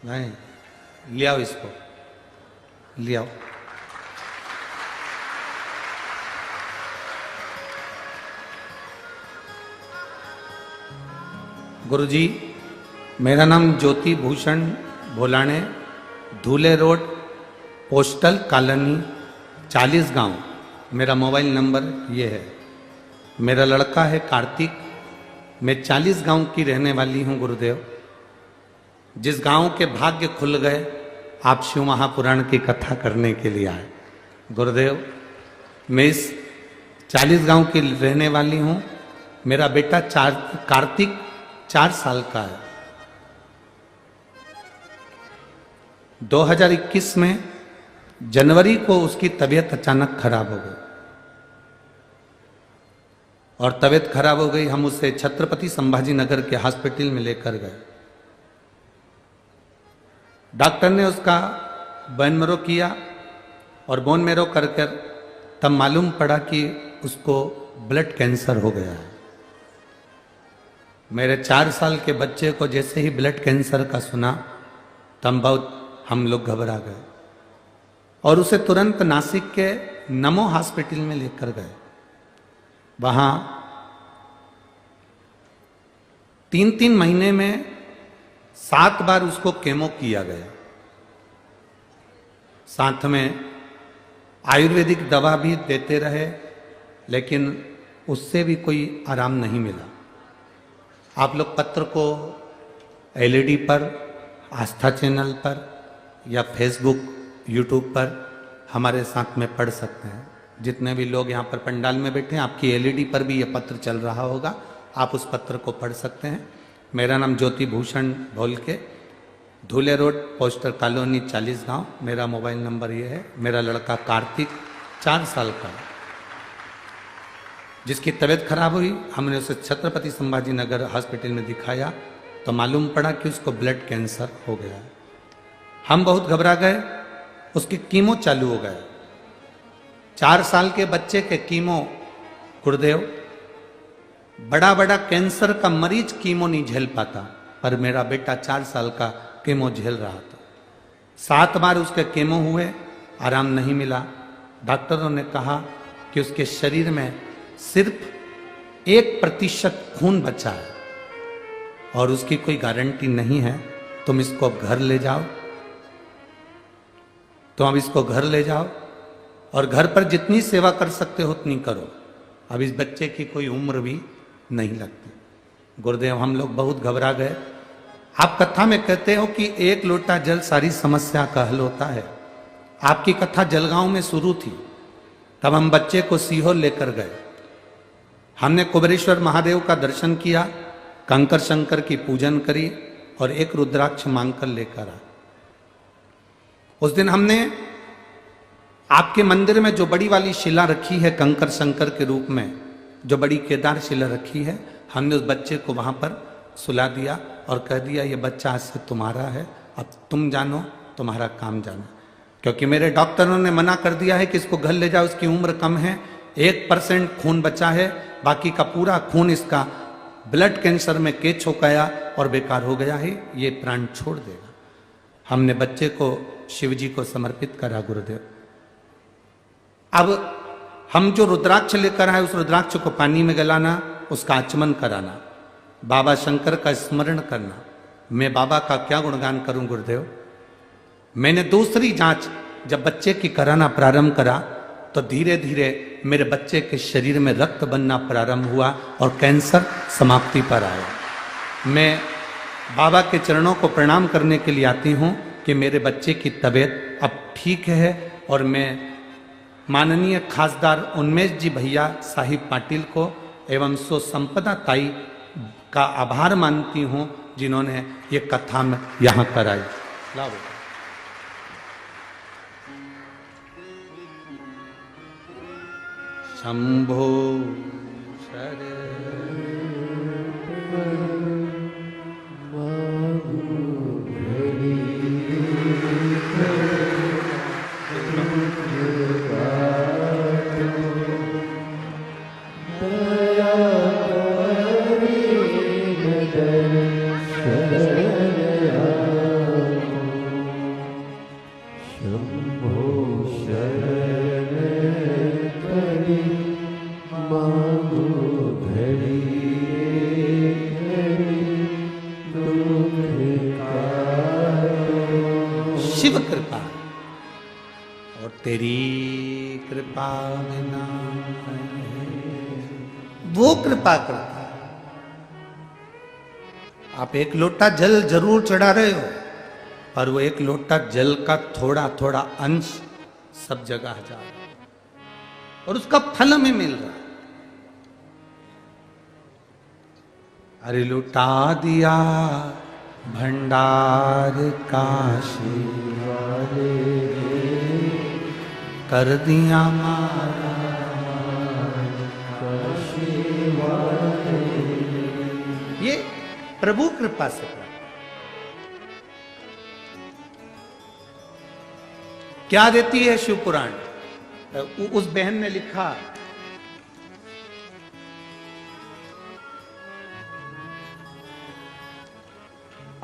नहीं, ले आओ इसको, ले आओ। गुरुजी, मेरा नाम ज्योति भूषण भोलाणे, धूले रोड, पोस्टल कॉलोनी, 40 गांव। मेरा मोबाइल नंबर ये है। मेरा लड़का है कार्तिक। मैं 40 गांव की रहने वाली हूं गुरुदेव। जिस गांव के भाग्य खुल गए, आप शिव महापुराण की कथा करने के लिए आए। गुरुदेव, मैं इस 40 गांव की रहने वाली हूं। मेरा बेटा कार्तिक 4 साल का है। 2021 में जनवरी को उसकी तबीयत अचानक खराब हो गई, और तबीयत खराब हो गई। हम उसे छत्रपति संभाजी नगर के हॉस्पिटल में लेकर गए। डॉक्टर ने उसका बोन मैरो किया, और बोन मैरो कर तब मालूम पड़ा कि उसको ब्लड कैंसर हो गया है। मेरे 4 साल के बच्चे को जैसे ही ब्लड कैंसर का सुना, तब बहुत हम लोग घबरा गए और उसे तुरंत नासिक के नमो हॉस्पिटल में लेकर गए। वहां 3-3 महीने में 7 बार उसको केमो किया गया। साथ में आयुर्वेदिक दवा भी देते रहे, लेकिन उससे भी कोई आराम नहीं मिला। आप लोग पत्र को एलईडी पर, आस्था चैनल पर या फेसबुक, यूट्यूब पर हमारे साथ में पढ़ सकते हैं। जितने भी लोग यहाँ पर पंडाल में बैठे हैं, आपकी एलईडी पर भी ये पत्र चल रहा होगा, आप उस पत्र को पढ़ सकते हैं। मेरा नाम ज्योति भूषण भोल के, धूले रोड, पोस्टर कॉलोनी, 40 गांव। मेरा मोबाइल नंबर ये है। मेरा लड़का कार्तिक 4 साल का है, जिसकी तबीयत खराब हुई। हमने उसे छत्रपति संभाजी नगर हॉस्पिटल में दिखाया तो मालूम पड़ा कि उसको ब्लड कैंसर हो गया है। हम बहुत घबरा गए। उसकी कीमो चालू हो गया। 4 साल के बच्चे के कीमो, गुरुदेव, बड़ा बड़ा कैंसर का मरीज कीमो नहीं झेल पाता, पर मेरा बेटा 4 साल का कीमो झेल रहा था। 7 बार उसके कीमो हुए, आराम नहीं मिला। डॉक्टरों ने कहा कि उसके शरीर में सिर्फ 1% खून बचा है और उसकी कोई गारंटी नहीं है। तुम इसको अब घर ले जाओ, तो अब इसको घर ले जाओ और घर पर जितनी सेवा कर सकते हो उतनी करो। अब इस बच्चे की कोई उम्र भी नहीं लगती। गुरुदेव, हम लोग बहुत घबरा गए। आप कथा में कहते हो कि 1 लोटा जल सारी समस्या का हल होता है। आपकी कथा जलगांव में शुरू थी, तब हम बच्चे को सीहोर लेकर गए। हमने कुबेरेश्वर महादेव का दर्शन किया, कंकर शंकर की पूजन करी और एक रुद्राक्ष मांगकर लेकर आ। उस दिन हमने आपके मंदिर में जो बड़ी वाली शिला रखी है कंकर शंकर के रूप में, जो बड़ी केदार शिला रखी है, हमने उस बच्चे को वहां पर सुला दिया और कह दिया ये बच्चा आज से तुम्हारा है, अब तुम जानो, तुम्हारा काम जानो। क्योंकि मेरे डॉक्टरों ने मना कर दिया है कि इसको घर ले जाओ, इसकी उम्र कम है, 1% खून बचा है, बाकी का पूरा खून इसका ब्लड कैंसर में केच हो गया और बेकार हो गया है, ये प्राण छोड़ देगा। हमने बच्चे को शिव जी को समर्पित करा गुरुदेव। अब हम जो रुद्राक्ष लेकर आए उस रुद्राक्ष को पानी में गलाना, उसका आचमन कराना, बाबा शंकर का स्मरण करना। मैं बाबा का क्या गुणगान करूं गुरुदेव। मैंने दूसरी जांच जब बच्चे की कराना प्रारंभ करा तो धीरे धीरे मेरे बच्चे के शरीर में रक्त बनना प्रारंभ हुआ और कैंसर समाप्ति पर आया। मैं बाबा के चरणों को प्रणाम करने के लिए आती हूँ कि मेरे बच्चे की तबीयत अब ठीक है और मैं माननीय खासदार उन्मेष जी भैया साहिब पाटिल को एवं सो संपदा ताई का आभार मानती हूँ जिन्होंने ये कथा में यहाँ कराई। लाओ शंभो शर शिव कृपा और तेरी कृपा बिना वो कृपा करता है। आप एक लोटा जल जरूर चढ़ा रहे हो पर वो एक लोटा जल का थोड़ा थोड़ा अंश सब जगह जा रहा है और उसका फल हमें मिल रहा है। अरे लुटा दिया भंडार काशी वाले, कर दिया मारा काशी वाले। ये प्रभु कृपा से। क्या देती है शिव पुराण? उस बहन ने लिखा,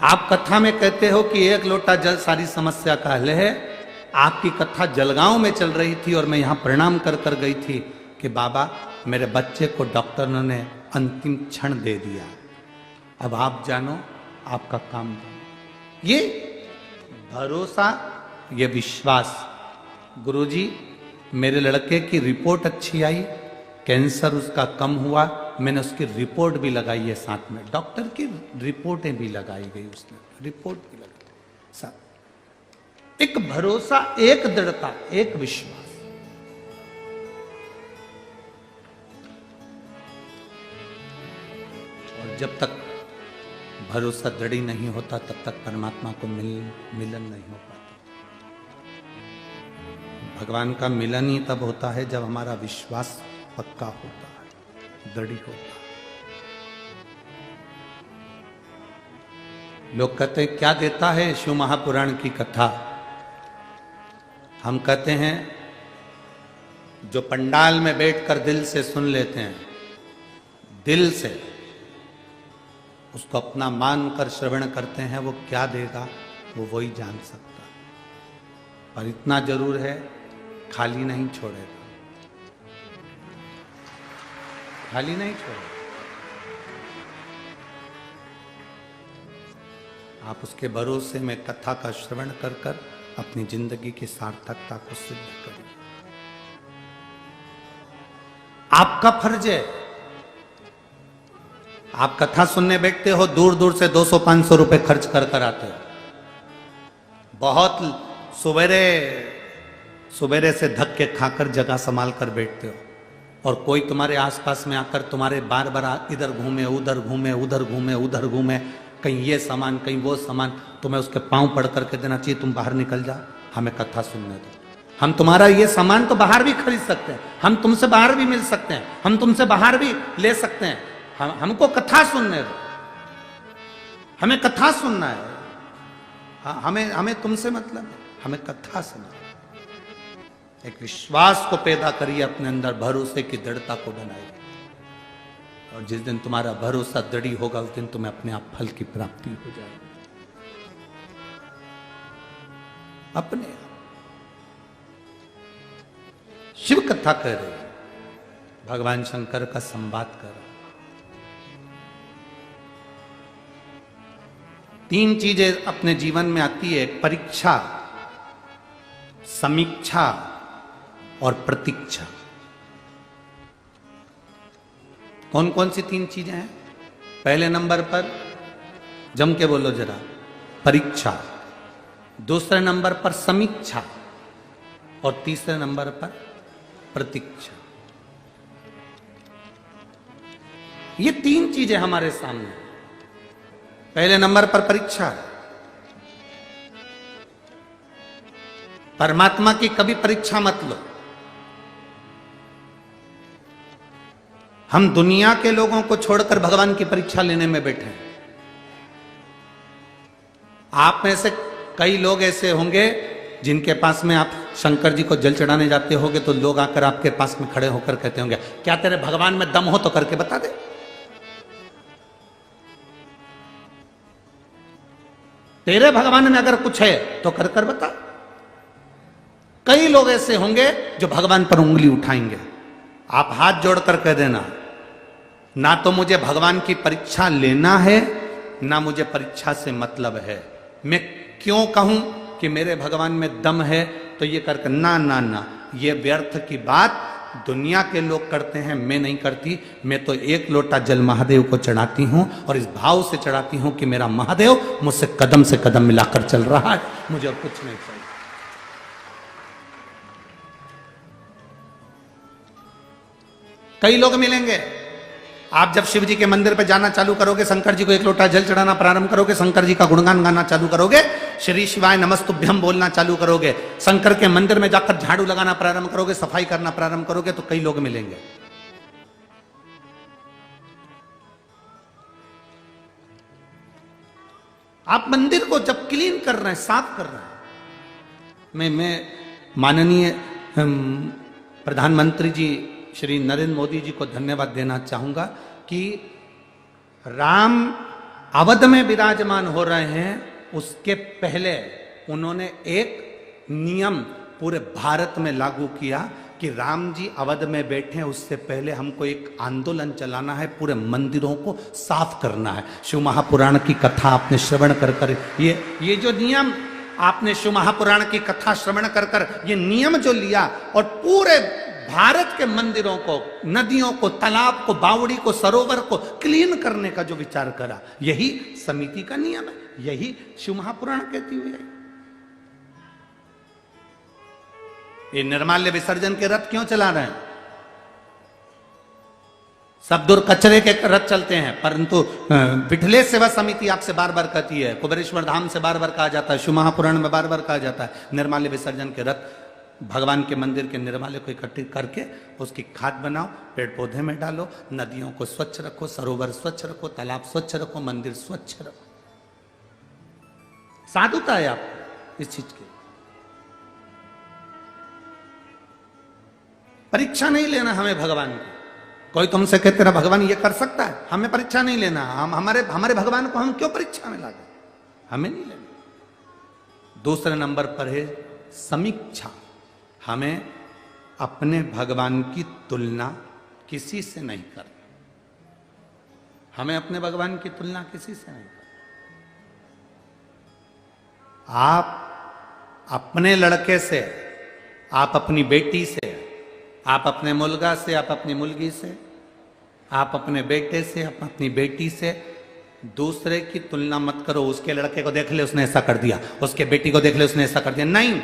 आप कथा में कहते हो कि एक लोटा जल सारी समस्या का हल है। आपकी कथा जलगांव में चल रही थी और मैं यहां प्रणाम कर कर गई थी कि बाबा मेरे बच्चे को डॉक्टरों ने अंतिम क्षण दे दिया, अब आप जानो, आपका काम जानो। ये भरोसा, ये विश्वास। गुरुजी मेरे लड़के की रिपोर्ट अच्छी आई, कैंसर उसका कम हुआ, मैंने उसकी रिपोर्ट भी लगाई है साथ में, डॉक्टर की रिपोर्टें भी लगाई गई, उसने रिपोर्ट भी लगाई साथ। एक भरोसा, एक दृढ़ता, एक विश्वास। और जब तक भरोसा दृढ़ नहीं होता तब तक परमात्मा को मिलन नहीं हो पाता। भगवान का मिलन ही तब होता है जब हमारा विश्वास पक्का होता है, दृढ़ होता है। लोग कहते हैं क्या देता है शिव महापुराण की कथा? हम कहते हैं जो पंडाल में बैठकर दिल से सुन लेते हैं, दिल से उसको अपना मानकर श्रवण करते हैं, वो क्या देगा वो वही जान सकता है। पर इतना जरूर है, खाली नहीं छोड़ेगा, खाली नहीं छोड़ेगा। आप उसके भरोसे में कथा का श्रवण कर कर अपनी जिंदगी की सार्थकता को सिद्ध करें। आपका फर्ज है, आप कथा सुनने बैठते हो, दूर दूर से 200-500 रुपए खर्च कर कर आते हो, बहुत सुबेरे सुबेरे से धक्के खाकर जगह संभाल कर बैठते हो, और कोई तुम्हारे आसपास में आकर तुम्हारे बार बार इधर घूमे उधर घूमे उधर घूमे उधर घूमे, कहीं ये सामान कहीं वो सामान, तुम्हें उसके पांव पड़ करके देना चाहिए तुम बाहर निकल जा, हमें कथा सुनने दो। हम तुम्हारा ये सामान तो बाहर भी खरीद सकते हैं, हम तुमसे बाहर भी मिल सकते हैं, हम तुमसे बाहर भी ले सकते हैं, हमको कथा सुनने दो, हमें कथा सुनना है। हमें हमें तुमसे मतलब है, हमें कथा सुनना। एक विश्वास को पैदा करिए अपने अंदर, भरोसे की दृढ़ता को बनाइए, और जिस दिन तुम्हारा भरोसा दृढ़ होगा उस दिन तुम्हें अपने आप फल की प्राप्ति हो जाएगी अपने आप। शिव कथा कर रहे, भगवान शंकर का संवाद कर रहे। 3 चीजें अपने जीवन में आती है, परीक्षा, समीक्षा और प्रतीक्षा। कौन कौन सी 3 चीजें हैं? पहले नंबर पर जम के बोलो जरा, परीक्षा। दूसरे नंबर पर समीक्षा, और तीसरे नंबर पर प्रतीक्षा। ये 3 चीजें हमारे सामने। पहले नंबर पर परीक्षा। परमात्मा की कभी परीक्षा मत लो। हम दुनिया के लोगों को छोड़कर भगवान की परीक्षा लेने में बैठे हैं। आप में से कई लोग ऐसे होंगे जिनके पास में आप शंकर जी को जल चढ़ाने जाते होगे तो लोग आकर आपके पास में खड़े होकर कहते होंगे, क्या तेरे भगवान में दम हो तो करके बता दे। तेरे भगवान में अगर कुछ है तो कर कर बता। कई लोग ऐसे होंगे जो भगवान पर उंगली उठाएंगे। आप हाथ जोड़कर कह देना, ना तो मुझे भगवान की परीक्षा लेना है, ना मुझे परीक्षा से मतलब है। मैं क्यों कहूं कि मेरे भगवान में दम है तो ये करके, ना ना ना, ये व्यर्थ की बात दुनिया के लोग करते हैं, मैं नहीं करती। मैं तो 1 लोटा जल महादेव को चढ़ाती हूं, और इस भाव से चढ़ाती हूं कि मेरा महादेव मुझसे कदम से कदम मिलाकर चल रहा है, मुझे और कुछ नहीं चाहिए। कई लोग मिलेंगे, आप जब शिव जी के मंदिर पे जाना चालू करोगे, शंकर जी को 1 लोटा जल चढ़ाना प्रारंभ करोगे, शंकर जी का गुणगान गाना चालू करोगे, श्री शिवाय नमस्तुभ्यम बोलना चालू करोगे, शंकर के मंदिर में जाकर झाड़ू लगाना प्रारंभ करोगे, सफाई करना प्रारंभ करोगे, तो कई लोग मिलेंगे। आप मंदिर को जब क्लीन कर रहे हैं, साफ कर रहे हैं, मैं माननीय प्रधानमंत्री जी श्री नरेंद्र मोदी जी को धन्यवाद देना चाहूंगा कि राम अवध में विराजमान हो रहे हैं, उसके पहले उन्होंने एक नियम पूरे भारत में लागू किया कि राम जी अवध में बैठे हैं, उससे पहले हमको एक आंदोलन चलाना है, पूरे मंदिरों को साफ करना है। शिव महापुराण की कथा आपने श्रवण कर कर ये जो नियम आपने शिव महापुराण की कथा श्रवण कर कर ये नियम जो लिया, और पूरे भारत के मंदिरों को, नदियों को, तालाब को, बावड़ी को, सरोवर को क्लीन करने का जो विचार करा, यही समिति का नियम है, यही शिव महापुराण कहती हुई है। ये निर्माल्य विसर्जन के रथ क्यों चला रहे हैं? सब दूर कचरे के रथ चलते हैं, परंतु विठले सेवा समिति आपसे बार बार कहती है, कुबेरेश्वर धाम से बार बार कहा जाता है, शिव महापुराण में बार बार कहा जाता है, निर्माल्य विसर्जन के रथ भगवान के मंदिर के निर्माल्य को इकट्ठित करके उसकी खाद बनाओ, पेड़ पौधे में डालो, नदियों को स्वच्छ रखो, सरोवर स्वच्छ रखो, तालाब स्वच्छ रखो, मंदिर स्वच्छ रखो। साधुता है आपको इस चीज की। परीक्षा नहीं लेना हमें भगवान की। कोई तुमसे कहते तेरा भगवान ये कर सकता है, हमें परीक्षा नहीं लेना। हम हमारे भगवान को हम क्यों परीक्षा में लाते, हमें नहीं लेना। दूसरे नंबर पर है समीक्षा। हमें अपने भगवान की तुलना किसी से नहीं करनी। हमें अपने भगवान की तुलना किसी से नहीं करनी। आप अपने लड़के से, आप अपनी बेटी से, आप अपने मुलगा से, आप अपनी मुलगी से, आप अपने बेटे से, आप अपनी बेटी से दूसरे की तुलना मत करो। उसके लड़के को देख ले उसने ऐसा कर दिया, उसके बेटी को देख ले उसने ऐसा कर दिया। नहीं,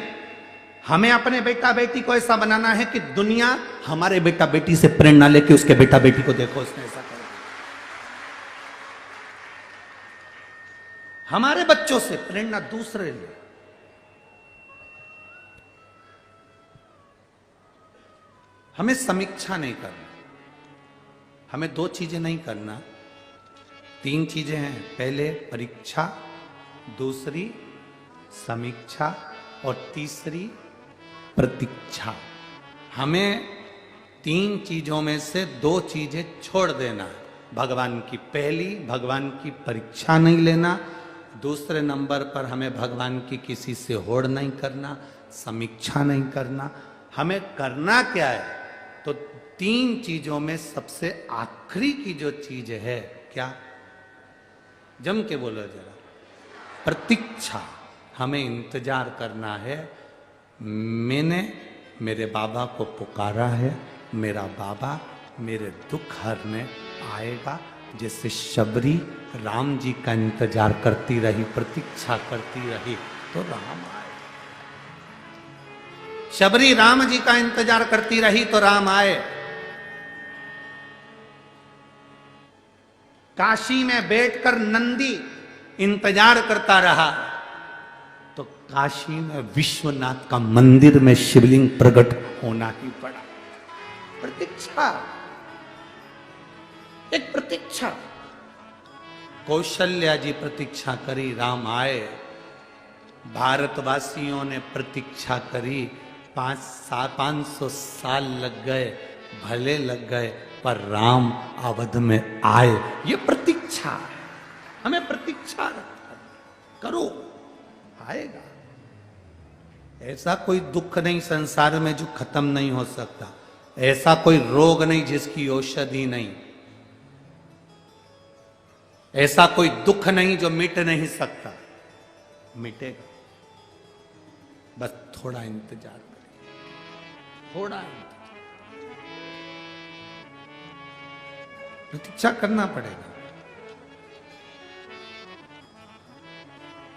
हमें अपने बेटा बेटी को ऐसा बनाना है कि दुनिया हमारे बेटा बेटी से प्रेरणा लेके उसके बेटा बेटी को देखो उसने ऐसा कर दिया। हमारे बच्चों से प्रेरणा दूसरे ले। हमें समीक्षा नहीं करना, हमें दो चीजें नहीं करना, तीन चीजें हैं। पहले परीक्षा, दूसरी समीक्षा और तीसरी प्रतीक्षा। हमें तीन चीजों में से दो चीजें छोड़ देना। भगवान की पहली, भगवान की परीक्षा नहीं लेना। दूसरे नंबर पर हमें भगवान की किसी से होड़ नहीं करना, समीक्षा नहीं करना। हमें करना क्या है? तो तीन चीजों में सबसे आखिरी की जो चीज है, क्या? जम के बोलो जरा। प्रतीक्षा। हमें इंतजार करना है। मैंने मेरे बाबा को पुकारा है, मेरा बाबा मेरे दुख हरने आएगा। जैसे शबरी राम जी का इंतजार करती रही, प्रतीक्षा करती रही, तो राम आए। शबरी राम जी का इंतजार करती रही तो राम आए। काशी में बैठकर नंदी इंतजार करता रहा तो काशी में विश्वनाथ का मंदिर में शिवलिंग प्रकट होना ही पड़ा। प्रतीक्षा, एक प्रतीक्षा। कौशल्या जी प्रतीक्षा करी, राम आए। भारतवासियों ने प्रतीक्षा करी, 500 साल लग गए, भले लग गए, पर राम अवध में आए। ये प्रतीक्षा है। हमें प्रतीक्षा करो, आएगा। ऐसा कोई दुख नहीं संसार में जो खत्म नहीं हो सकता। ऐसा कोई रोग नहीं जिसकी औषधि नहीं। ऐसा कोई दुख नहीं जो मिट नहीं सकता। मिटेगा, बस थोड़ा इंतजार करिए, थोड़ा प्रतीक्षा करना पड़ेगा।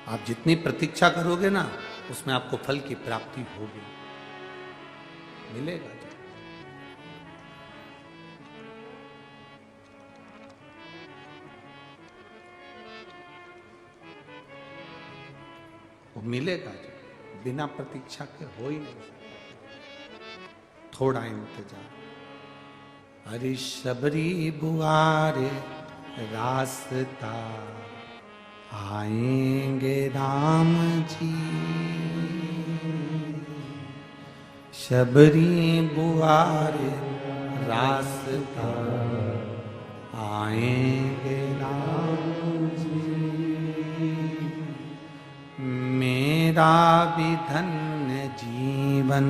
आप जितनी प्रतीक्षा करोगे ना, उसमें आपको फल की प्राप्ति होगी, मिलेगा। वो मिलेगा जो, बिना प्रतीक्षा के हो ही नहीं सकता। थोड़ा इंतजार। हरि शबरी बुआरे रास्ता, आएंगे राम जी। शबरी बुआरे रास्ता, आएंगे राम जी। मेरा भी धन्य जीवन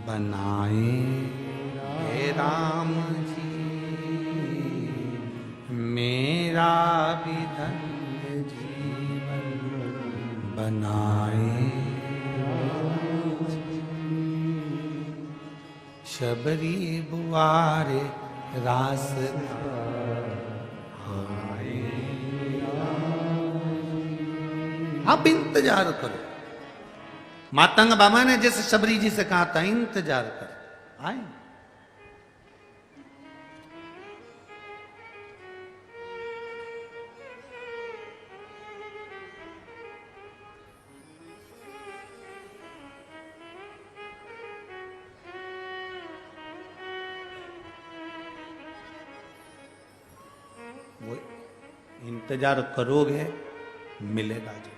बनाए हे राम जी। मेरा भी धन्य जीवन बनाए राम जी। शबरी बुआरे रास्ता, आप इंतजार करो। मातंग बाबा ने जैसे शबरी जी से कहा था, इंतजार कर, आए। वो इंतजार करोगे, मिलेगा जो।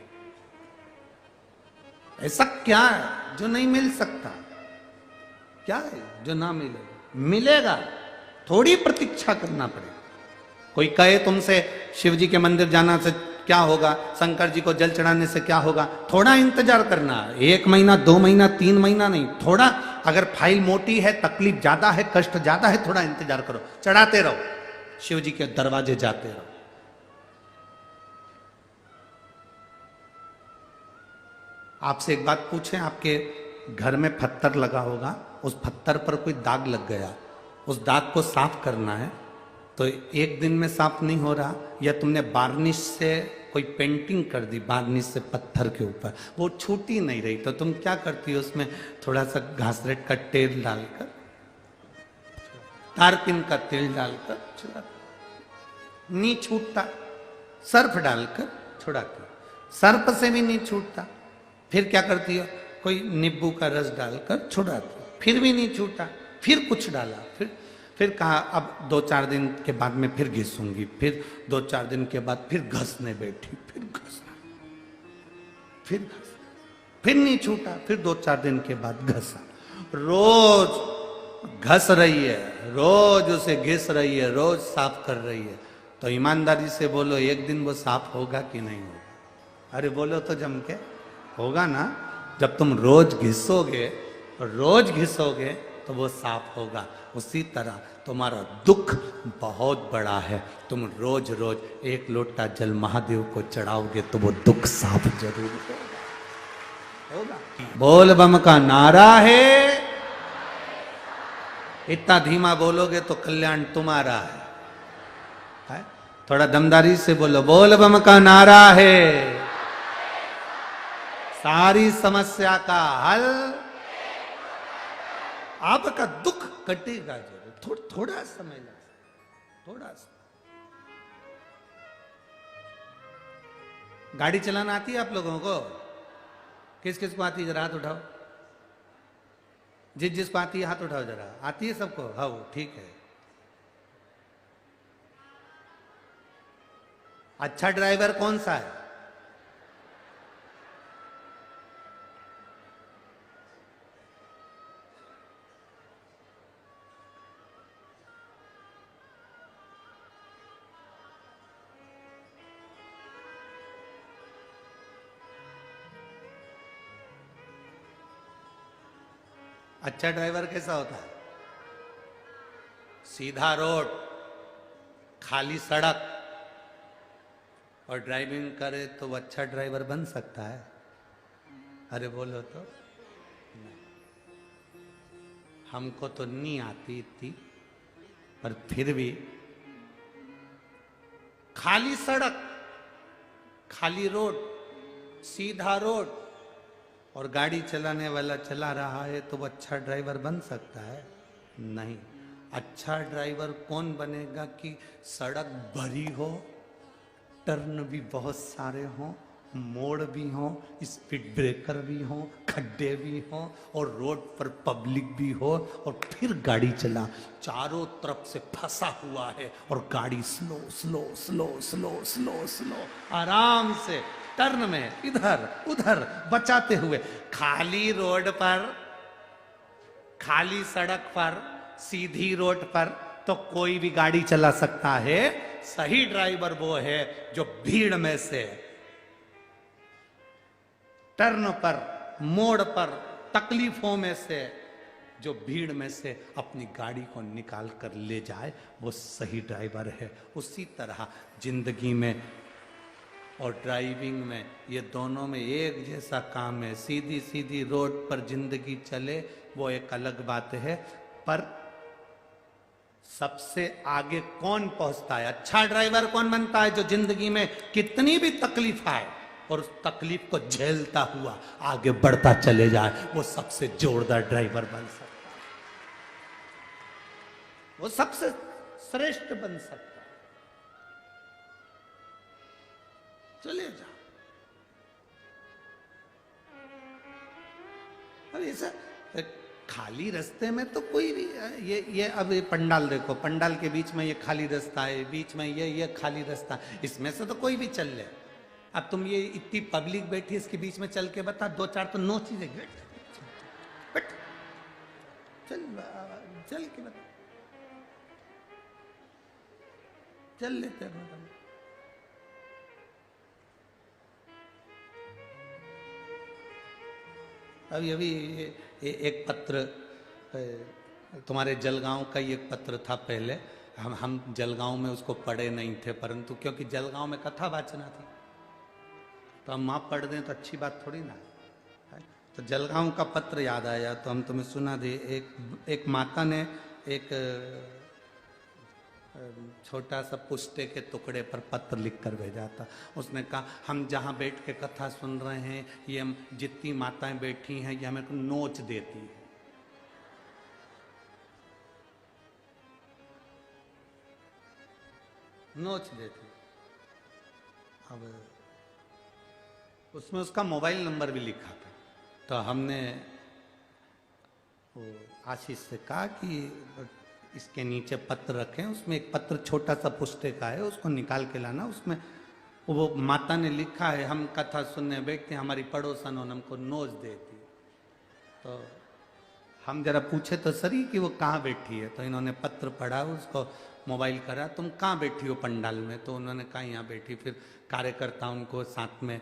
ऐसा क्या है जो नहीं मिल सकता? क्या है जो ना मिलेगा? मिलेगा, थोड़ी प्रतीक्षा करना पड़ेगा। कोई कहे तुमसे शिव जी के मंदिर जाना से क्या होगा, शंकर जी को जल चढ़ाने से क्या होगा, थोड़ा इंतजार करना। 1 महीना, 2 महीना, 3 महीना नहीं, थोड़ा। अगर फाइल मोटी है, तकलीफ ज्यादा है, कष्ट ज्यादा है, थोड़ा इंतजार करो, चढ़ाते रहो, शिव जी के दरवाजे जाते रहो। आपसे एक बात पूछें, आपके घर में पत्थर लगा होगा, उस पत्थर पर कोई दाग लग गया, उस दाग को साफ करना है तो एक दिन में साफ नहीं हो रहा, या तुमने बार्निश से कोई पेंटिंग कर दी, बार्निश से पत्थर के ऊपर, वो छूटी नहीं रही, तो तुम क्या करती हो, उसमें थोड़ा सा घासलेट का तेल डालकर, तारपीन का तेल डालकर छुड़ा, नहीं छूटता, सर्फ डालकर छुड़ाती, सर्फ से भी नहीं छूटता, फिर क्या करती हो, कोई नींबू का रस डालकर छुड़ाती, फिर भी नहीं छूटा, फिर कुछ डाला, फिर कहा अब 2-4 दिन के बाद में फिर घिसूंगी, फिर 2-4 दिन के बाद फिर घसने बैठी, फिर नहीं छूटा, फिर 2-4 दिन के बाद घसा। रोज घस रही है, रोज उसे घिस रही है, रोज साफ कर रही है। तो ईमानदारी से बोलो, एक दिन वो साफ होगा कि नहीं होगा? अरे बोलो तो जम के, होगा ना। जब तुम रोज घिसोगे तो वो साफ होगा। उसी तरह तुम्हारा दुख बहुत बड़ा है, तुम रोज रोज 1 लोटा जल महादेव को चढ़ाओगे तो वो दुख साफ जरूर होगा। बोल बम का नारा है, इतना धीमा बोलोगे तो कल्याण तुम्हारा है? थोड़ा दमदारी से बोलो, बोल बम का नारा है, सारी समस्या का हल, आपका दुख कटेगा जरूर। थोड़ा समय लगता, थोड़ा सा। गाड़ी चलाना आती है आप लोगों को? किस किस को आती है? जरा हाथ उठाओ। जिस जिसको आती है हाथ उठाओ जरा। आती है सबको? हाँ, ठीक है। अच्छा ड्राइवर कौन सा है? अच्छा ड्राइवर कैसा होता है? सीधा रोड, खाली सड़क और ड्राइविंग करे तो वो अच्छा ड्राइवर बन सकता है? अरे बोलो तो। नहीं। हमको तो नहीं आती इतनी, पर फिर भी खाली सड़क, खाली रोड, सीधा रोड और गाड़ी चलाने वाला चला रहा है तो वो अच्छा ड्राइवर बन सकता है? नहीं। अच्छा ड्राइवर कौन बनेगा कि सड़क भरी हो, टर्न भी बहुत सारे हों, मोड़ भी हों, स्पीड ब्रेकर भी हों, खड्डे भी हों और रोड पर पब्लिक भी हो, और फिर गाड़ी चला। चारों तरफ से फंसा हुआ है और गाड़ी slow slow slow slow slow slow आराम से टर्न में इधर उधर बचाते हुए, खाली रोड पर, खाली सड़क पर, सीधी रोड पर तो कोई भी गाड़ी चला सकता है। सही ड्राइवर वो है जो भीड़ में से, टर्न पर, मोड़ पर, तकलीफों में से, जो भीड़ में से अपनी गाड़ी को निकाल कर ले जाए, वो सही ड्राइवर है। उसी तरह जिंदगी में और ड्राइविंग में, ये दोनों में एक जैसा काम है। सीधी सीधी रोड पर जिंदगी चले वो एक अलग बात है, पर सबसे आगे कौन पहुंचता है? अच्छा ड्राइवर कौन बनता है? जो जिंदगी में कितनी भी तकलीफ आए और उस तकलीफ को झेलता हुआ आगे बढ़ता चले जाए, वो सबसे जोरदार ड्राइवर बन सकता है, वो सबसे श्रेष्ठ बन सकता है। चले जाओ। अब ऐसा खाली रास्ते में तो कोई भी, ये अब ये पंडाल देखो, पंडाल के बीच में ये खाली रास्ता है, बीच में ये खाली रास्ता, इसमें से तो कोई भी चल ले। अब तुम ये इतनी पब्लिक बैठी इसके बीच में चल के बता, 2-4 तो नो चीजें चल के बता, चल लेते हैं। अभी एक पत्र, तुम्हारे जलगांव का ही एक पत्र था पहले, हम जलगांव में उसको पढ़े नहीं थे, परंतु क्योंकि जलगांव में कथा वाचना थी तो हम वहाँ पढ़ दें तो अच्छी बात थोड़ी ना है। तो जलगांव का पत्र याद आया तो हम तुम्हें सुना दे। एक माता ने एक छोटा सा पुस्ते के टुकड़े पर पत्र लिख कर भेजा था। उसने कहा, हम जहाँ बैठ के कथा सुन रहे हैं, ये जितनी माताएं बैठी हैं ये हमें को नोच देती है। नोच देती। अब उसमें उसका मोबाइल नंबर भी लिखा था, तो हमने वो आशीष से कहा कि इसके नीचे पत्र रखें, उसमें एक पत्र छोटा सा पुस्ते का है, उसको निकाल के लाना। उसमें वो माता ने लिखा है, हम कथा सुनने बैठते हैं, हमारी पड़ोसन हमको नोच देती। तो हम जरा पूछे तो सरी कि वो कहाँ बैठी है, तो इन्होंने पत्र पढ़ा, उसको मोबाइल करा, तुम कहाँ बैठी हो पंडाल में? तो उन्होंने कहा यहाँ बैठी। फिर कार्यकर्ता उनको साथ में,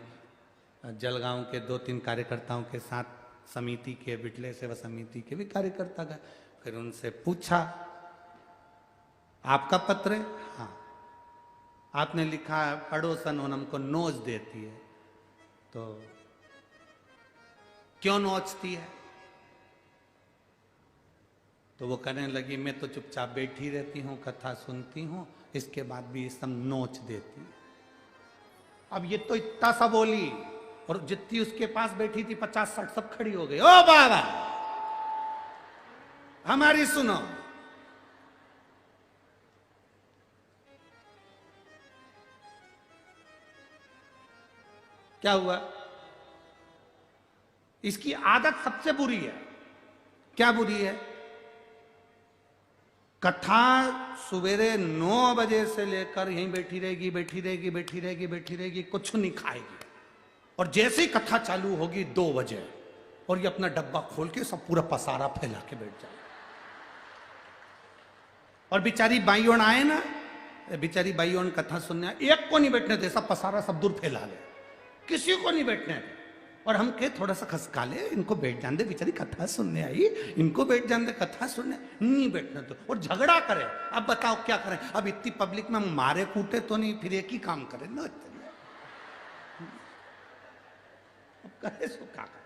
जलगांव के 2-3 कार्यकर्ताओं के साथ, समिति के, बिटले सेवा समिति के भी कार्यकर्ता गए। फिर उनसे पूछा, आपका पत्र है? हाँ। आपने लिखा है पड़ोसन हमको नोच देती है। तो क्यों नोचती है? तो वो कहने लगी, मैं तो चुपचाप बैठी रहती हूँ, कथा सुनती हूँ, इसके बाद भी ये सब नोच देती। अब ये तो इतना सा बोली, और जितनी उसके पास बैठी थी 50-60 सब खड़ी हो गई। ओ बाबा, हमारी सुनो। क्या हुआ? इसकी आदत सबसे बुरी है। क्या बुरी है? कथा सवेरे 9 बजे से लेकर यहीं बैठी रहेगी, बैठी रहेगी, बैठी रहेगी, बैठी रहेगी, कुछ नहीं खाएगी। और जैसे ही कथा चालू होगी 2 बजे, और ये अपना डब्बा खोल के सब पूरा पसारा फैला के बैठ जाए। और बेचारी बाइयों आए ना, बेचारी बाइयों कथा सुनने, एक को नहीं बैठने दे, सब पसारा सब दूर फैला ले, किसी को नहीं बैठने दे। और हम कहे थोड़ा सा खसका ले, इनको बैठ जाने दे, बेचारी कथा सुनने आई, इनको बैठ जाने दे, कथा सुनने नहीं बैठने दो। और झगड़ा करे। अब बताओ क्या करें? अब इतनी पब्लिक में मारे कूटे तो नहीं, फिर एक ही काम करें ना, अब करे सो क्या करे।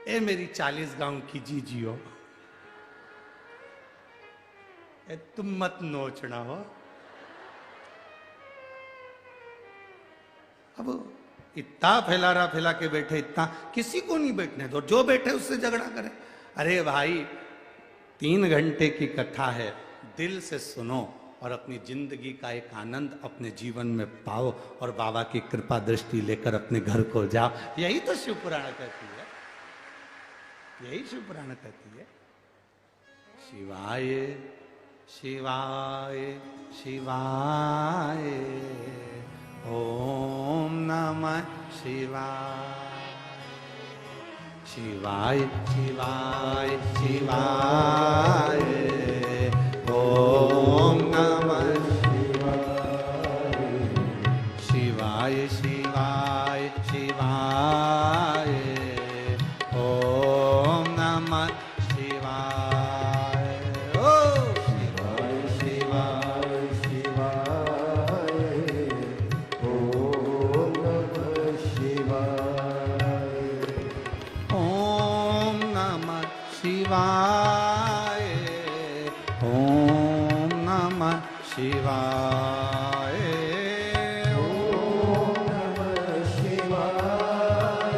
ए मेरी 40 गांव की जीजियो, तुम मत नोचना हो। अब इतना फैला के बैठे, इतना, किसी को नहीं बैठने दो, जो बैठे उससे झगड़ा करे। अरे भाई, 3 घंटे की कथा है, दिल से सुनो और अपनी जिंदगी का एक आनंद अपने जीवन में पाओ, और बाबा की कृपा दृष्टि लेकर अपने घर को जाओ। यही तो शिव पुराण कहती है, यही शिव पुराण कहती है। शिवाय शिवाय शिवाय ओम नमः शिवाय। शिवाय शिवाय शिवाय ओम नमः शिवाय। शिवाय शिवाय शिवाय ओम नमः शिवाय। ओ शिवाय शिवाय शिवाय ओम नमः शिवाय। ओम नमः शिवाय ओम नमः शिवाय। ओम नमः शिवाय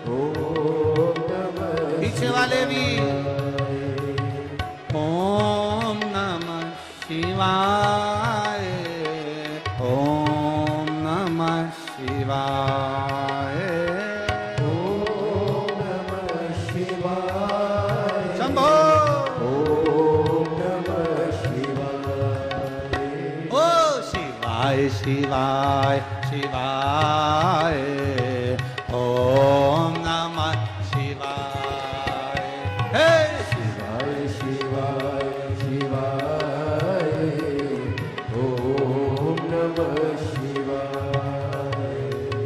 ओम नमः। पीछे वाले भी ओम नमः शिवाय ओम नमः शिवाय। ओम नमः शिवाय। शंभो ओम नमः शिवाय। ओ शिवाय शिवाय शिवाय ओम नमः शिवाय। हे शिवाय शिवाय शिवाय ओम नमः शिवाय।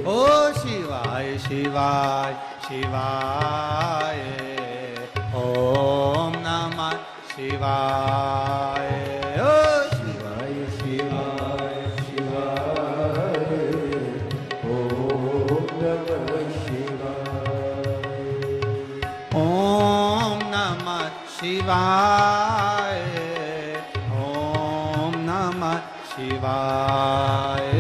ओ शिवाय शिवाय शिवाय ओम नमः शिवाय। ओ शिवाय शिवाय शिवाय ओम नमः शिवाय। ओम नमः शिवाय ओम नमः शिवाय।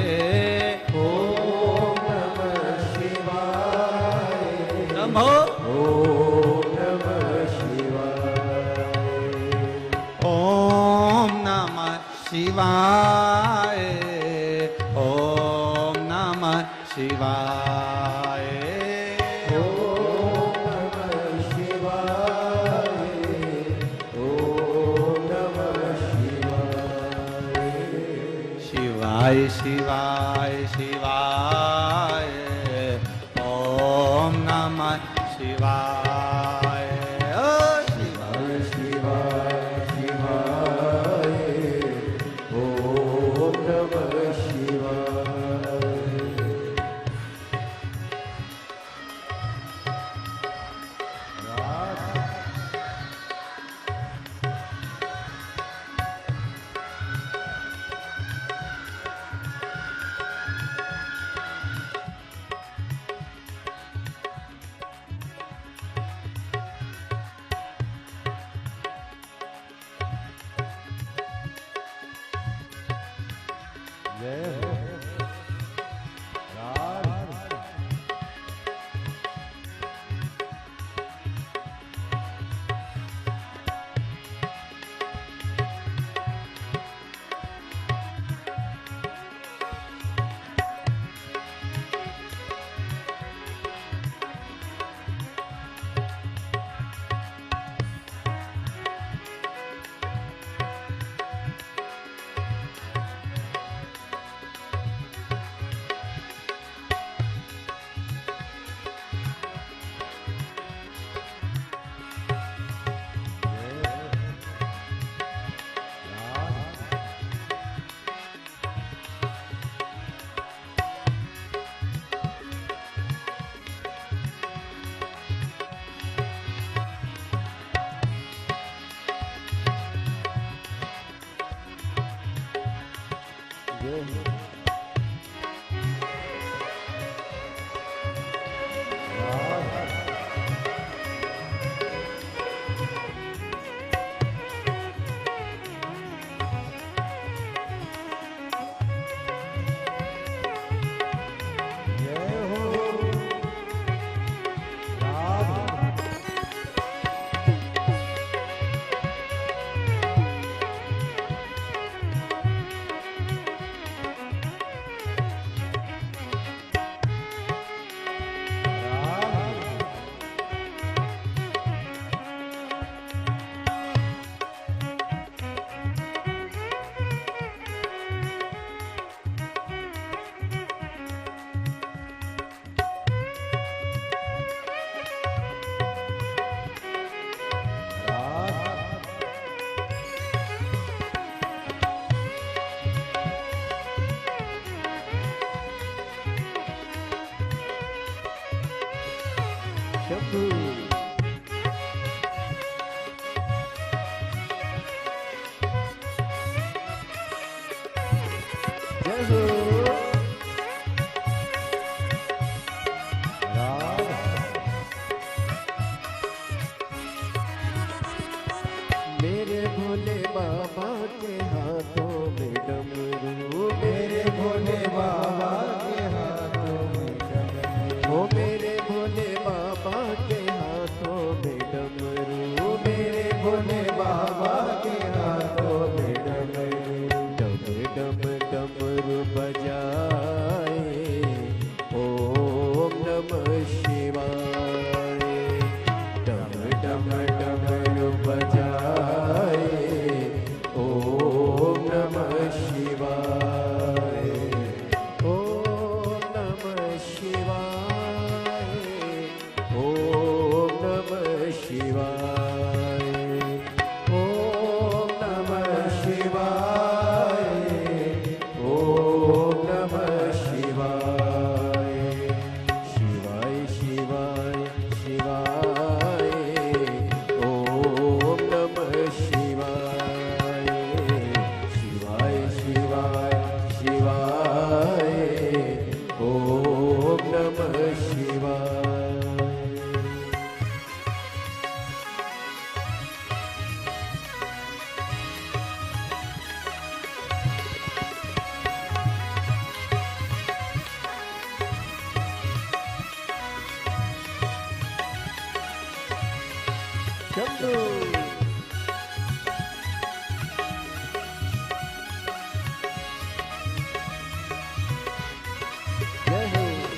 ओम नमः शिवाय। नमो ओम नमः शिवाय। ओम नमः शिवाय ओम नमः शिवाय। ओम नमः शिवाय। ओम नमः शिवाय। शिवाय शिवाय शिवाय। ओम नमः शिवाय। शिवाय शिवाय शिवाय। ओम नमः शिवाय। मेरे भोले बाबा के हाथों में डमरू। मेरे भोले बाबा के हाथों में डमरू। ओ मेरे भोले बाबा के हाथों में डमरू। मेरे भोले बाबा के हाथों में डमरू। डम डम डमरू बजाए ओम नमः शिवाय। डम डम डमरू बजाए ओम नमः शिवाय। ओम नमः शिवाय। ओम नमः शिवाय। ओम नमः शिवाय। ओम नमः शिवाय। शिवाय शिवाय शिवाय। ओम नमः शिवाय। शिवाय शिवाय शिवाय। ओम नमः शिवाय। शंभू जय हो।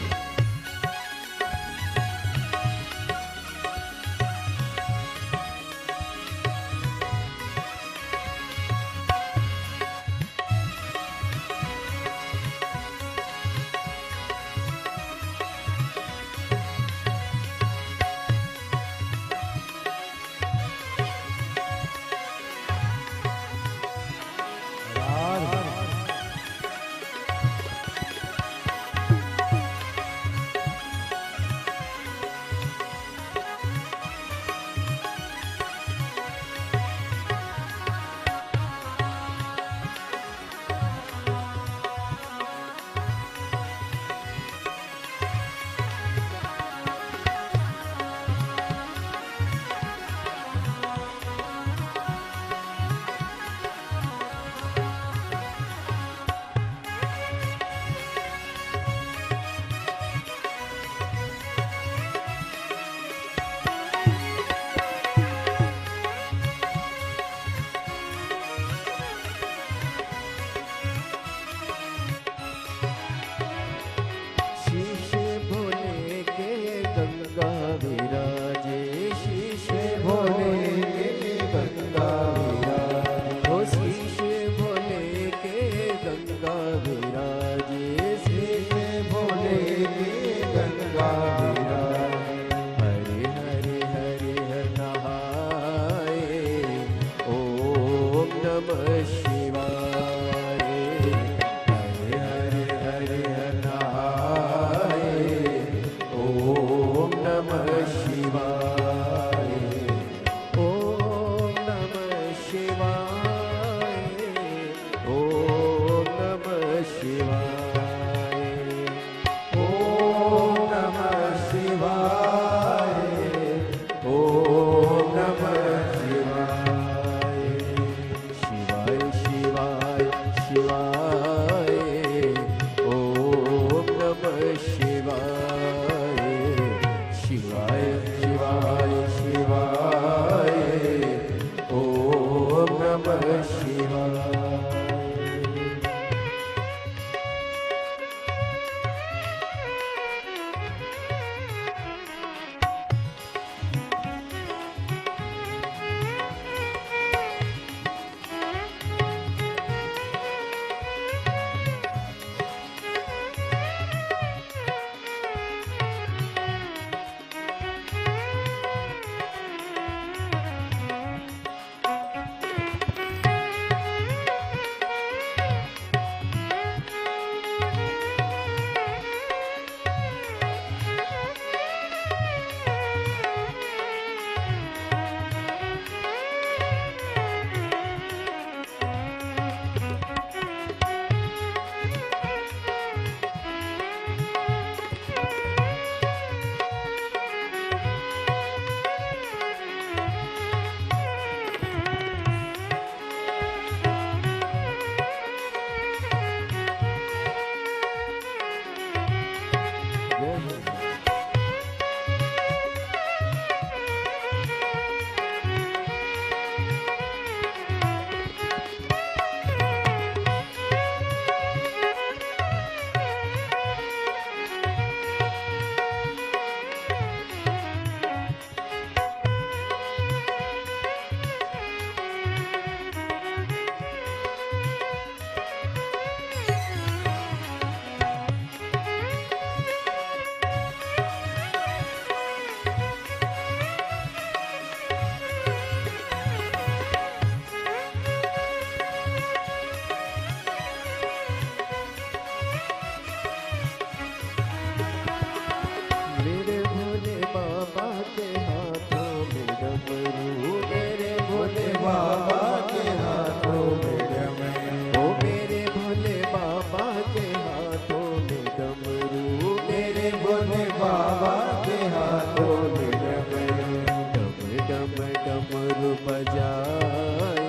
बाबा के हाथों में डमरू, डम डम डमरू बजाए,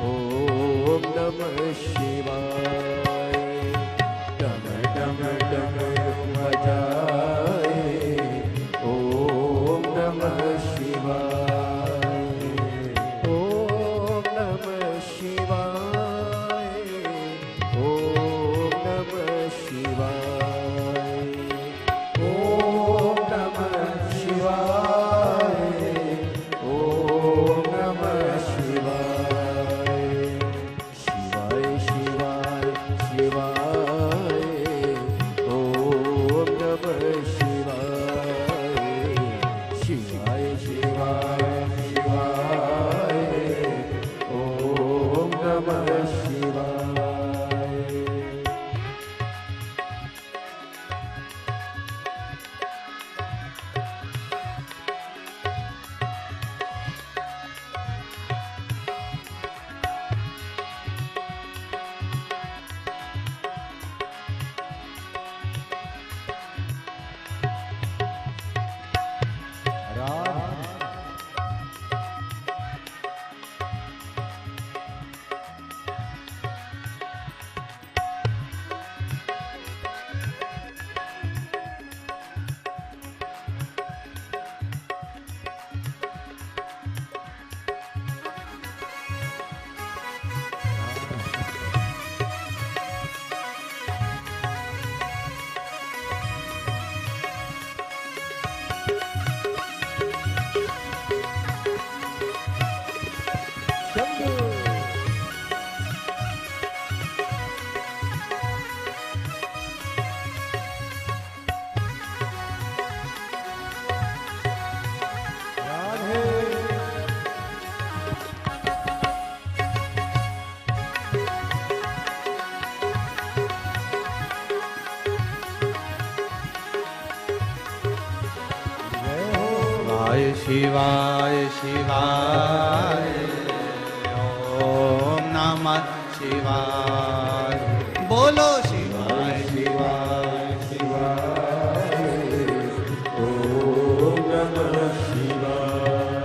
ओम नमः शिवाय। डम डम डमरू बजाए, ओम नमः शिवाय, ओम नमः शिवाय, ओम नमः शिवाय, ओम नमः शिवाय, ओम नमः शिवाय, शिवाय शिवाय शिवाय, ओम नमः शिवाय, शिवाय शिवाय शिवाय, ओम नमः शिवाय। शिवाय शिवाय, ओम नमः शिवाय। बोलो शिवाय शिवाय शिवाय, ओम नमः शिवाय,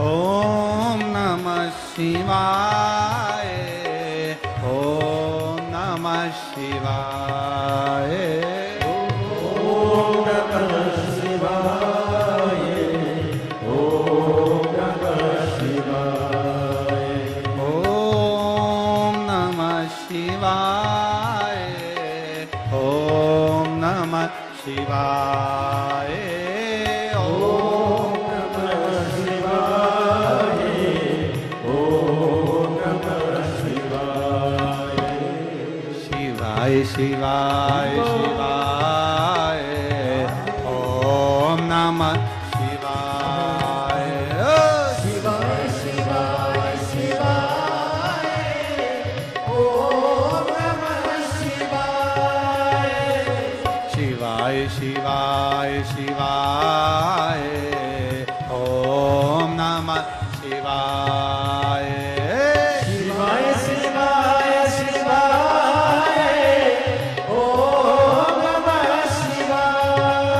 ओम नमः शिवाय, ओम नमः शिवाय, ओम नमः शिवाय, ओम नमः शिवाय, ओम नमः शिवाय, ओम नमः शिवाय, ओम नमः शिवाय, ओम नमः शिवाय, शिवाय शिवाय शिवाय, ओम नमः शिवाय, शिवाय शिवाय शिवाय, ओम नमः शिवाय, शिवाय शिवाय शिवाय, ओम नमः शिवाय, शिवाय शिवाय शिवाय, ओम नमः शिवाय,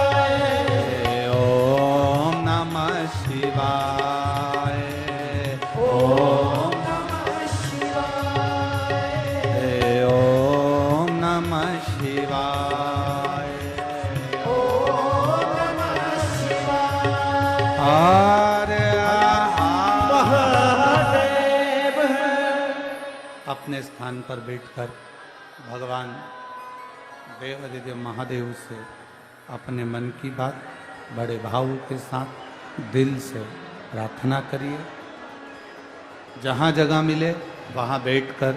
ओम नमः शिवाय, ओम नमः शिवाय, ओम नमः शिवाय, ओम नमः शिवाय। हर महादेव अपने स्थान पर बैठकर भगवान देवादिदेव महादेव से अपने मन की बात बड़े भाव के साथ दिल से प्रार्थना करिए। जहाँ जगह मिले वहाँ बैठकर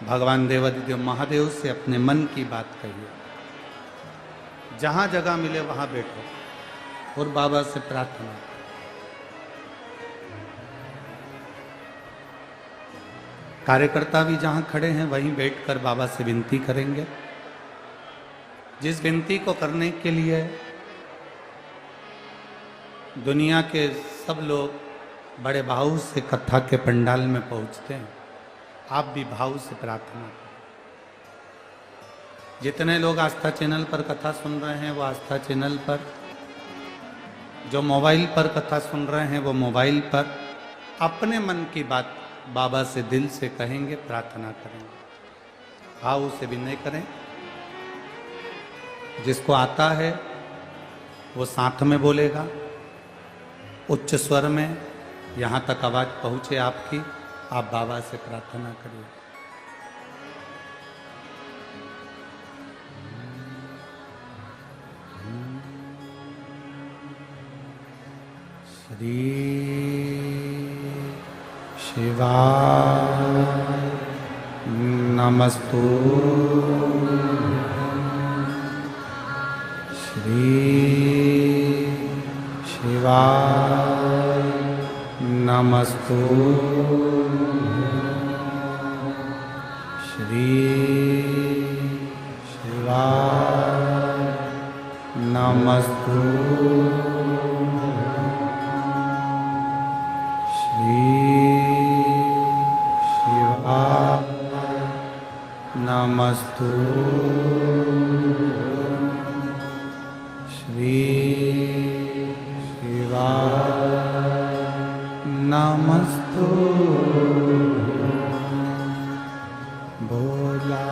भगवान देवादिदेव महादेव से अपने मन की बात कहिए। जहाँ जगह मिले वहाँ बैठो और बाबा से प्रार्थना। कार्यकर्ता भी जहाँ खड़े हैं वहीं बैठकर बाबा से विनती करेंगे। जिस विनती को करने के लिए दुनिया के सब लोग बड़े भाव से कथा के पंडाल में पहुंचते हैं, आप भी भाव से प्रार्थना करें। जितने लोग आस्था चैनल पर कथा सुन रहे हैं वो आस्था चैनल पर, जो मोबाइल पर कथा सुन रहे हैं वो मोबाइल पर, अपने मन की बात बाबा से दिल से कहेंगे, प्रार्थना करेंगे, भाव से विनय करें। जिसको आता है वो साथ में बोलेगा, उच्च स्वर में, यहाँ तक आवाज पहुंचे आपकी, आप बाबा से प्रार्थना करिए। श्री शिवाय नमस्तु, श्री शिवाय नमस्तु, श्री शिवाय नमस्तु, श्री शिवाय नमस्तु, श्री शिवाय नमस्तु। भोला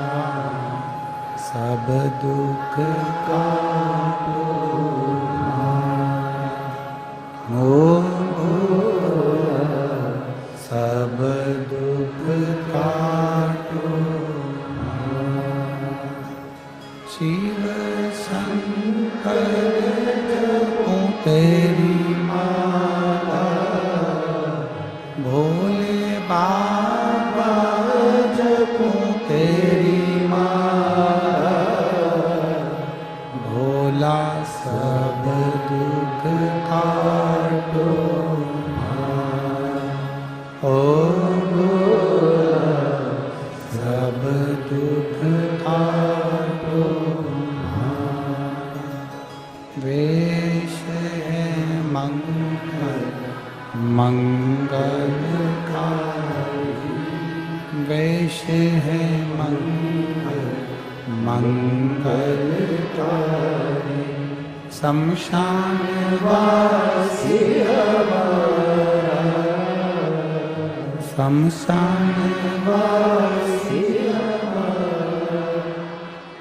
सब दुख काटो, सब दुख काटो, शिव शंकर जपो तेरी माला, भोले बाबा जपो तेरी माला, भोला सब दुख काटो, ओ भोला सब दुख काटो। वेश है मंगल मंगलकारी, वेश है मंगल मंगलकारी, शमशान वासी हमारा, शमशान वासी हमारा,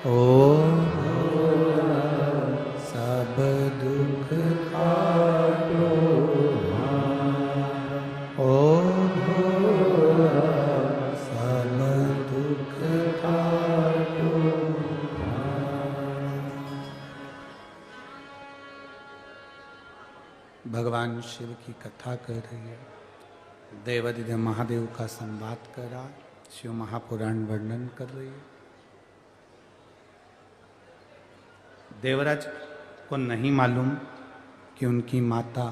ओ सब दुख काटो, ओ सब दुख काटो। भगवान शिव की कथा कर रही है, देवाधिदेव महादेव का संवाद कर रहा, शिव महापुराण वर्णन कर रही है। देवराज को नहीं मालूम कि उनकी माता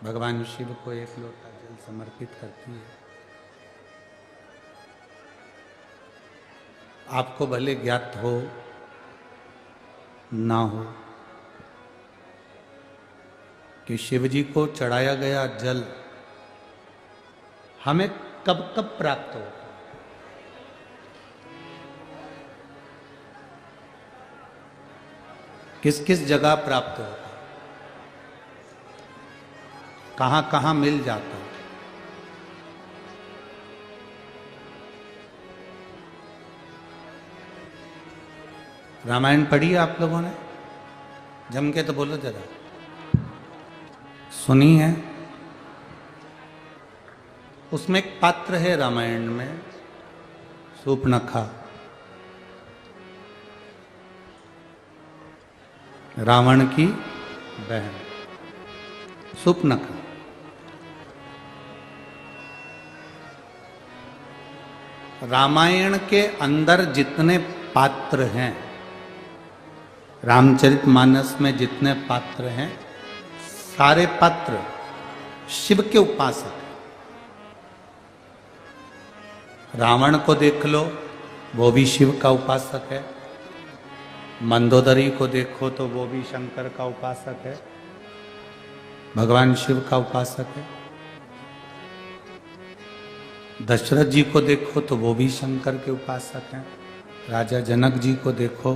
भगवान शिव को एक लोटा जल समर्पित करती है। आपको भले ज्ञात हो ना हो कि शिव जी को चढ़ाया गया जल हमें कब कब प्राप्त हो, किस किस जगह प्राप्त होता, कहां कहां मिल जाता। रामायण पढ़ी आप लोगों ने? जम के तो बोलो जरा। सुनी है? उसमें एक पात्र है रामायण में, शूर्पणखा, रावण की बहन शूर्पणखा। रामायण के अंदर जितने पात्र हैं, रामचरितमानस में जितने पात्र हैं, सारे पात्र शिव के उपासक हैं। रावण को देख लो, वो भी शिव का उपासक है। मंदोदरी को देखो तो वो भी शंकर का उपासक है, भगवान शिव का उपासक है। दशरथ जी को देखो तो वो भी शंकर के उपासक हैं। राजा जनक जी को देखो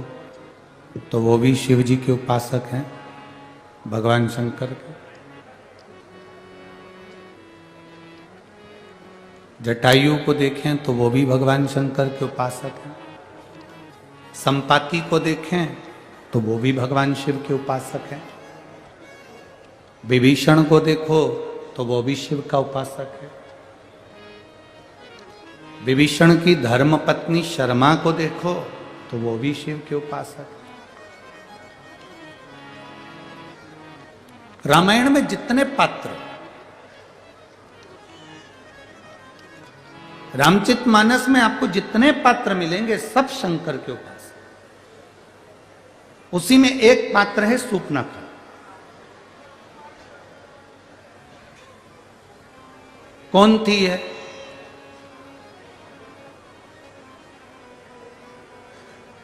तो वो भी शिव जी के उपासक हैं, भगवान शंकर के। जटायु को देखें तो वो भी भगवान शंकर के उपासक हैं। संपाति को देखें तो वो भी भगवान शिव के उपासक हैं। विभीषण को देखो तो वो भी शिव का उपासक है। विभीषण की धर्म पत्नी शर्मा को देखो तो वो भी शिव के उपासक है। रामायण में जितने पात्र, रामचरितमानस में आपको जितने पात्र मिलेंगे सब शंकर के उपासक। उसी में एक पात्र है सूर्पनखा। कौन थी है?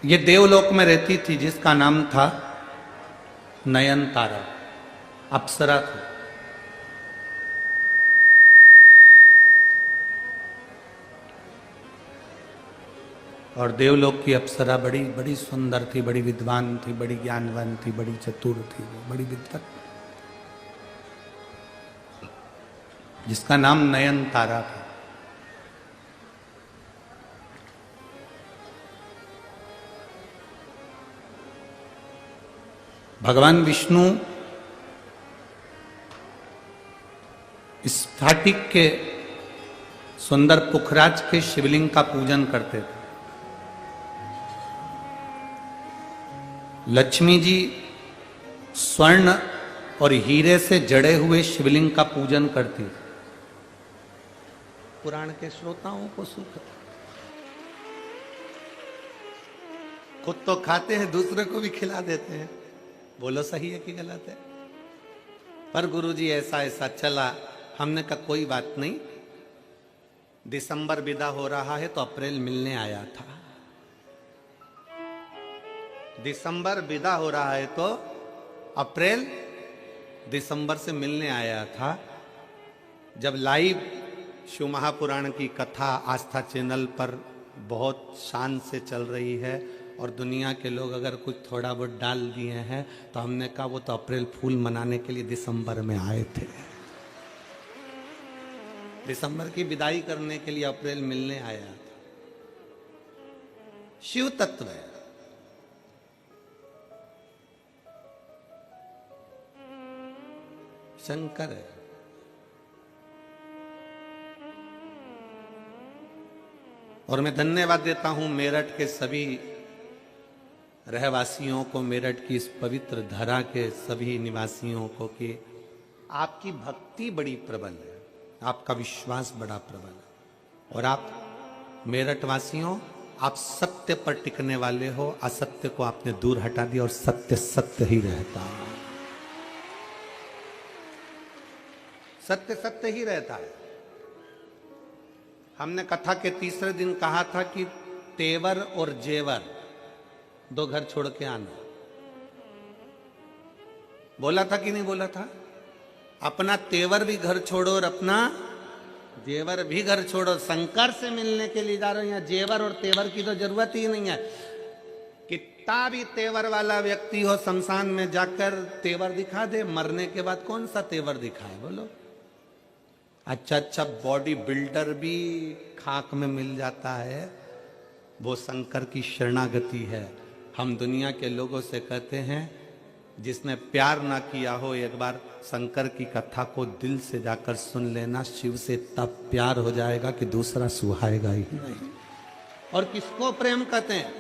ये देवलोक में रहती थी जिसका नाम था नयनतारा, अप्सरा थी। और देवलोक की अप्सरा बड़ी बड़ी सुंदर थी, बड़ी विद्वान थी, बड़ी ज्ञानवान थी, बड़ी चतुर थी, बड़ी विद्वत, जिसका नाम नयनतारा था। भगवान विष्णु स्फाटिक के सुंदर पुखराज के शिवलिंग का पूजन करते थे। लक्ष्मी जी स्वर्ण और हीरे से जड़े हुए शिवलिंग का पूजन करती थी। पुराण के श्रोताओं को सुख, खुद तो खाते हैं, दूसरे को भी खिला देते हैं। बोलो सही है कि गलत है? पर गुरुजी ऐसा ऐसा चला, हमने कहा कोई बात नहीं, दिसंबर विदा हो रहा है तो अप्रैल मिलने आया था। दिसंबर विदा हो रहा है तो अप्रैल दिसंबर से मिलने आया था। जब लाइव शिव महापुराण की कथा आस्था चैनल पर बहुत शान से चल रही है और दुनिया के लोग अगर कुछ थोड़ा बहुत डाल दिए हैं तो हमने कहा वो तो अप्रैल फूल मनाने के लिए दिसंबर में आए थे। दिसंबर की विदाई करने के लिए अप्रैल मिलने आया था। शिव तत्व है। शंकर है। और मैं धन्यवाद देता हूं मेरठ के सभी रहवासियों को, मेरठ की इस पवित्र धरा के सभी निवासियों को कि आपकी भक्ति बड़ी प्रबल है, आपका विश्वास बड़ा प्रबल है। और आप मेरठ वासियों, आप सत्य पर टिकने वाले हो। असत्य को आपने दूर हटा दिया और सत्य सत्य ही रहता है। सत्य सत्य ही रहता है। हमने कथा के तीसरे दिन कहा था कि तेवर और जेवर दो घर छोड़ के आना। बोला था कि नहीं बोला था? अपना तेवर भी घर छोड़ो और अपना जेवर भी घर छोड़ो। शंकर से मिलने के लिए जा रहे हो, यहाँ जेवर और तेवर की तो जरूरत ही नहीं है। कितना भी तेवर वाला व्यक्ति हो, शमशान में जाकर तेवर दिखा दे, मरने के बाद कौन सा तेवर दिखाए? बोलो। अच्छा अच्छा बॉडी बिल्डर भी खाक में मिल जाता है। वो शंकर की शरणागति है। हम दुनिया के लोगों से कहते हैं जिसने प्यार ना किया हो, एक बार शंकर की कथा को दिल से जाकर सुन लेना। शिव से तब प्यार हो जाएगा कि दूसरा सुहाएगा ही नहीं। और किसको प्रेम कहते हैं?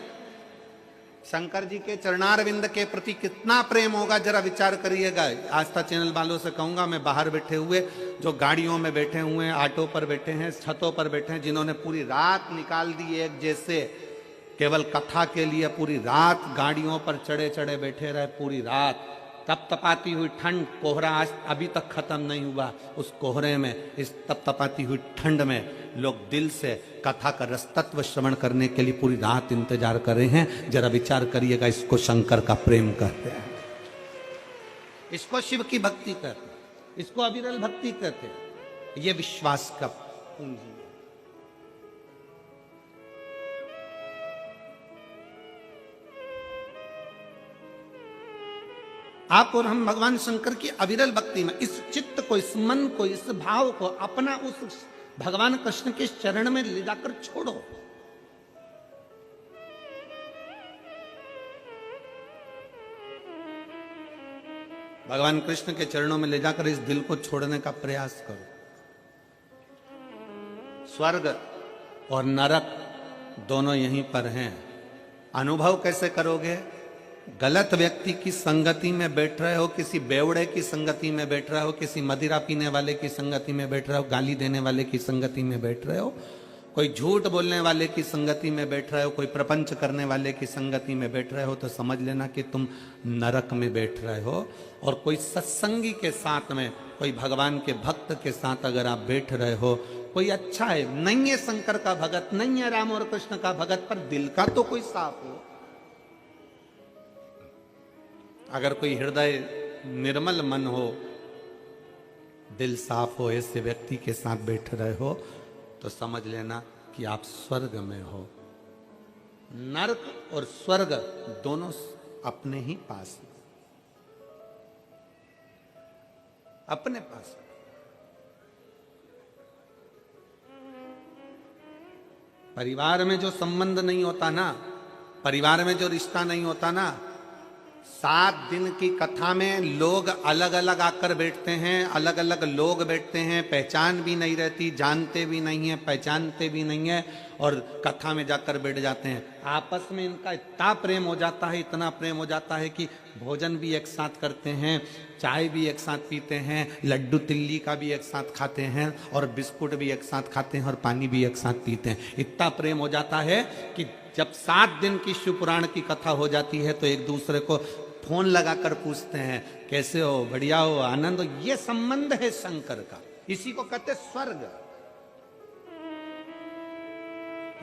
शंकर जी के चरणारविंद के प्रति कितना प्रेम होगा, जरा विचार करिएगा। आस्था चैनल वालों से कहूंगा, मैं बाहर बैठे हुए, जो गाड़ियों में बैठे हुए हैं, ऑटो पर बैठे हैं, छतों पर बैठे हैं, जिन्होंने पूरी रात निकाल दी एक जैसे केवल कथा के लिए, पूरी रात गाड़ियों पर चढ़े चढ़े बैठे रहे, पूरी रात तपतपाती हुई ठंड, कोहरा आज अभी तक खत्म नहीं हुआ। उस कोहरे में, इस तपतपाती हुई ठंड में लोग दिल से कथा का रसतत्व श्रवण करने के लिए पूरी रात इंतजार कर रहे हैं। जरा विचार करिएगा, इसको शंकर का प्रेम कहते हैं, इसको शिव की भक्ति कहते हैं, इसको अविरल भक्ति कहते हैं। ये विश्वास का पूंजी। आप और हम भगवान शंकर की अविरल भक्ति में इस चित्त को, इस मन को, इस भाव को अपना उस भगवान कृष्ण के चरण में ले जाकर छोड़ो। भगवान कृष्ण के चरणों में ले जाकर इस दिल को छोड़ने का प्रयास करो। स्वर्ग और नरक दोनों यहीं पर हैं। अनुभव कैसे करोगे? गलत व्यक्ति की संगति में बैठ रहे हो, किसी बेवड़े की संगति में बैठ रहे हो, किसी मदिरा पीने वाले की संगति में बैठ रहे हो, गाली देने वाले की संगति में बैठ रहे हो, कोई झूठ बोलने वाले की संगति में बैठ रहे हो, कोई प्रपंच करने वाले की संगति में बैठ रहे हो, तो समझ लेना कि तुम नरक में बैठ रहे हो। और कोई सत्संगी के साथ में, कोई भगवान के भक्त के साथ अगर आप बैठ रहे हो, कोई अच्छा है, नहीं है शंकर का भगत, नहीं है राम और कृष्ण का भगत, पर दिल का तो कोई साफ हो। अगर कोई हृदय निर्मल मन हो, दिल साफ हो, ऐसे व्यक्ति के साथ बैठ रहे हो, तो समझ लेना कि आप स्वर्ग में हो। नरक और स्वर्ग दोनों अपने ही पास, अपने पास। परिवार में जो संबंध नहीं होता ना, परिवार में जो रिश्ता नहीं होता ना, 7 दिन की कथा में लोग अलग अलग आकर बैठते हैं, अलग अलग लोग बैठते हैं, पहचान भी नहीं रहती, जानते भी नहीं है, पहचानते भी नहीं है, और कथा में जाकर बैठ जाते हैं। आपस में इनका इतना प्रेम हो जाता है, इतना प्रेम हो जाता है कि भोजन भी एक साथ करते हैं, चाय भी एक साथ पीते हैं, लड्डू तिल्ली का भी एक साथ खाते हैं, और बिस्कुट भी एक साथ खाते हैं, और पानी भी एक साथ पीते हैं। इतना प्रेम हो जाता है कि जब 7 दिन की शिव पुराण की कथा हो जाती है तो एक दूसरे को फोन लगाकर पूछते हैं, कैसे हो, बढ़िया हो, आनंद हो। ये संबंध है शंकर का, इसी को कहते स्वर्ग।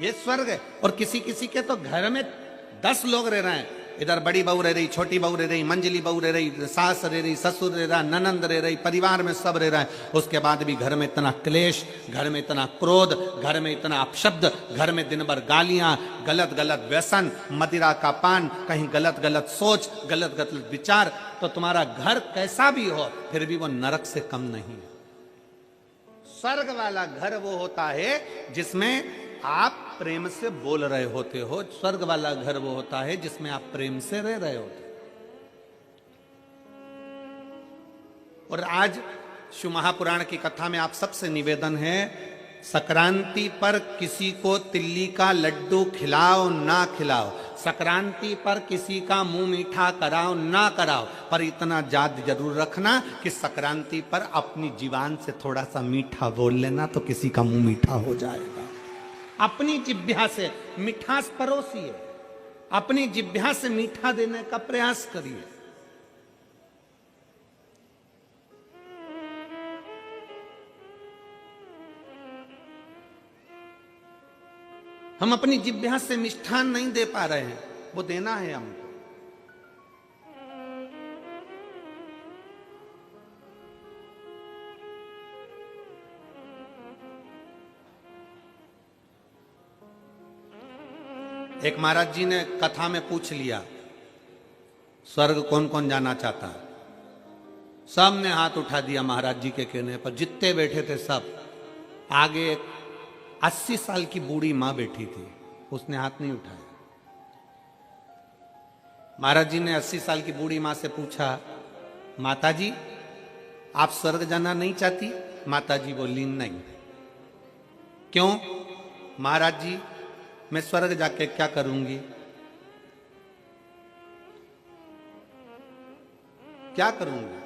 ये स्वर्ग है। और किसी किसी के तो घर में 10 लोग रह रहे हैं, इधर बड़ी बहू रह रही, छोटी बहू रह रही, मंजली बहू रह रही, सास रह रही, ससुर रह रहा, ननंद रह रही, परिवार में सब रह रहा है। उसके बाद भी घर में इतना क्लेश, घर में इतना क्रोध, घर में इतना अपशब्द, घर में दिन भर गालियां, गलत गलत व्यसन, मदिरा का पान, कहीं गलत गलत सोच, गलत गलत विचार। तो तुम्हारा घर कैसा भी हो, फिर भी वो नरक से कम नहीं है। स्वर्ग वाला घर वो होता है जिसमें आप प्रेम से बोल रहे होते हो। स्वर्ग वाला घर वो होता है जिसमें आप प्रेम से रह रहे होते। और आज शिव महापुराण की कथा में आप सबसे निवेदन है, संक्रांति पर किसी को तिल्ली का लड्डू खिलाओ ना खिलाओ, संक्रांति पर किसी का मुंह मीठा कराओ ना कराओ, पर इतना याद जरूर रखना कि संक्रांति पर अपनी जीवान से थोड़ा सा मीठा बोल लेना तो किसी का मुंह मीठा हो जाएगा। अपनी जिह्वा से मिठास परोसिए, अपनी जिह्वा से मीठा देने का प्रयास करिए। हम अपनी जिह्वा से मिष्ठान नहीं दे पा रहे हैं, वो देना है हमको। एक महाराज जी ने कथा में पूछ लिया, स्वर्ग कौन कौन जाना चाहता है? सब ने हाथ उठा दिया महाराज जी के कहने पर, जितने बैठे थे सब। आगे एक 80 साल की बूढ़ी मां बैठी थी, उसने हाथ नहीं उठाया। महाराज जी ने 80 साल की बूढ़ी मां से पूछा, माता जी आप स्वर्ग जाना नहीं चाहती? माता जी बोली नहीं। क्यों? महाराज जी मैं स्वर्ग जाके क्या करूंगी? क्या करूंगी?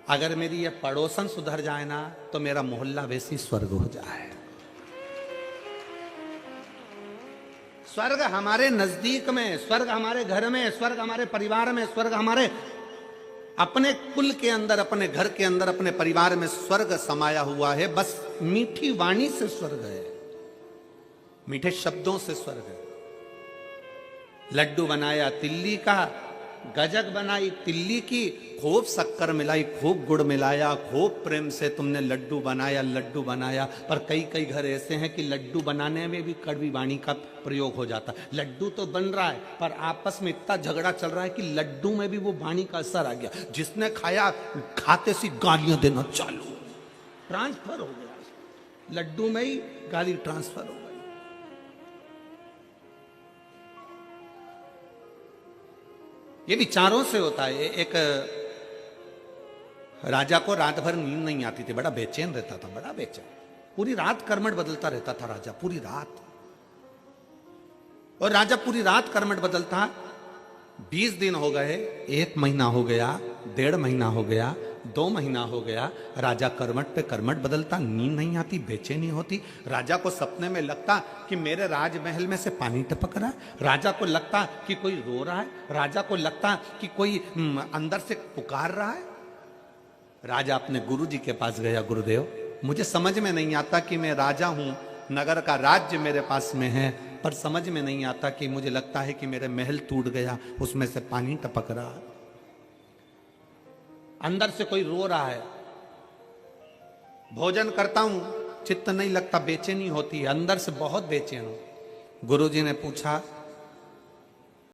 अगर मेरी ये पड़ोसन सुधर जाए ना तो मेरा मोहल्ला वैसी स्वर्ग हो जाए। स्वर्ग हमारे नजदीक में, स्वर्ग हमारे घर में, स्वर्ग हमारे परिवार में, स्वर्ग हमारे अपने कुल के अंदर, अपने घर के अंदर, अपने परिवार में स्वर्ग समाया हुआ है। बस मीठी वाणी से स्वर्ग है, मीठे शब्दों से स्वर्ग है। लड्डू बनाया तिल्ली का, गजक बनाई तिल्ली की, खूब शक्कर मिलाई, खूब गुड़ मिलाया, खूब प्रेम से तुमने लड्डू बनाया, पर कई कई घर ऐसे हैं कि लड्डू बनाने में भी कड़वी वाणी का प्रयोग हो जाता है। लड्डू तो बन रहा है पर आपस में इतना झगड़ा चल रहा है कि लड्डू में भी वो वाणी का असर आ गया। जिसने खाया खाते सी गालियां देना चालू, ट्रांसफर हो गया, लड्डू में ही गाली ट्रांसफर हो गई। ये विचारों से होता है। एक राजा को रात भर नींद नहीं आती थी, बड़ा बेचैन रहता था, बड़ा बेचैन, पूरी रात कर्मठ बदलता रहता था राजा, पूरी रात। और राजा पूरी रात कर्मठ बदलता, 20 दिन हो गए, 1 महीना हो गया, 1.5 महीना हो गया, 2 महीना हो गया, राजा कर्मठ पे कर्मठ बदलता, नींद नहीं आती, बेचैनी होती। राजा को सपने में लगता कि मेरे राजमहल में से पानी टपक रहा है, राजा को लगता कि कोई रो रहा है, राजा को लगता कि कोई अंदर से पुकार रहा है। राजा अपने गुरु जी के पास गया, गुरुदेव मुझे समझ में नहीं आता कि मैं राजा हूं, नगर का राज्य मेरे पास में है, पर समझ में नहीं आता कि मुझे लगता है कि मेरे महल टूट गया, उसमें से पानी टपक रहा है, अंदर से कोई रो रहा है, भोजन करता हूं चित्त नहीं लगता, बेचैनी होती है, अंदर से बहुत बेचैन हूं। गुरुजी ने पूछा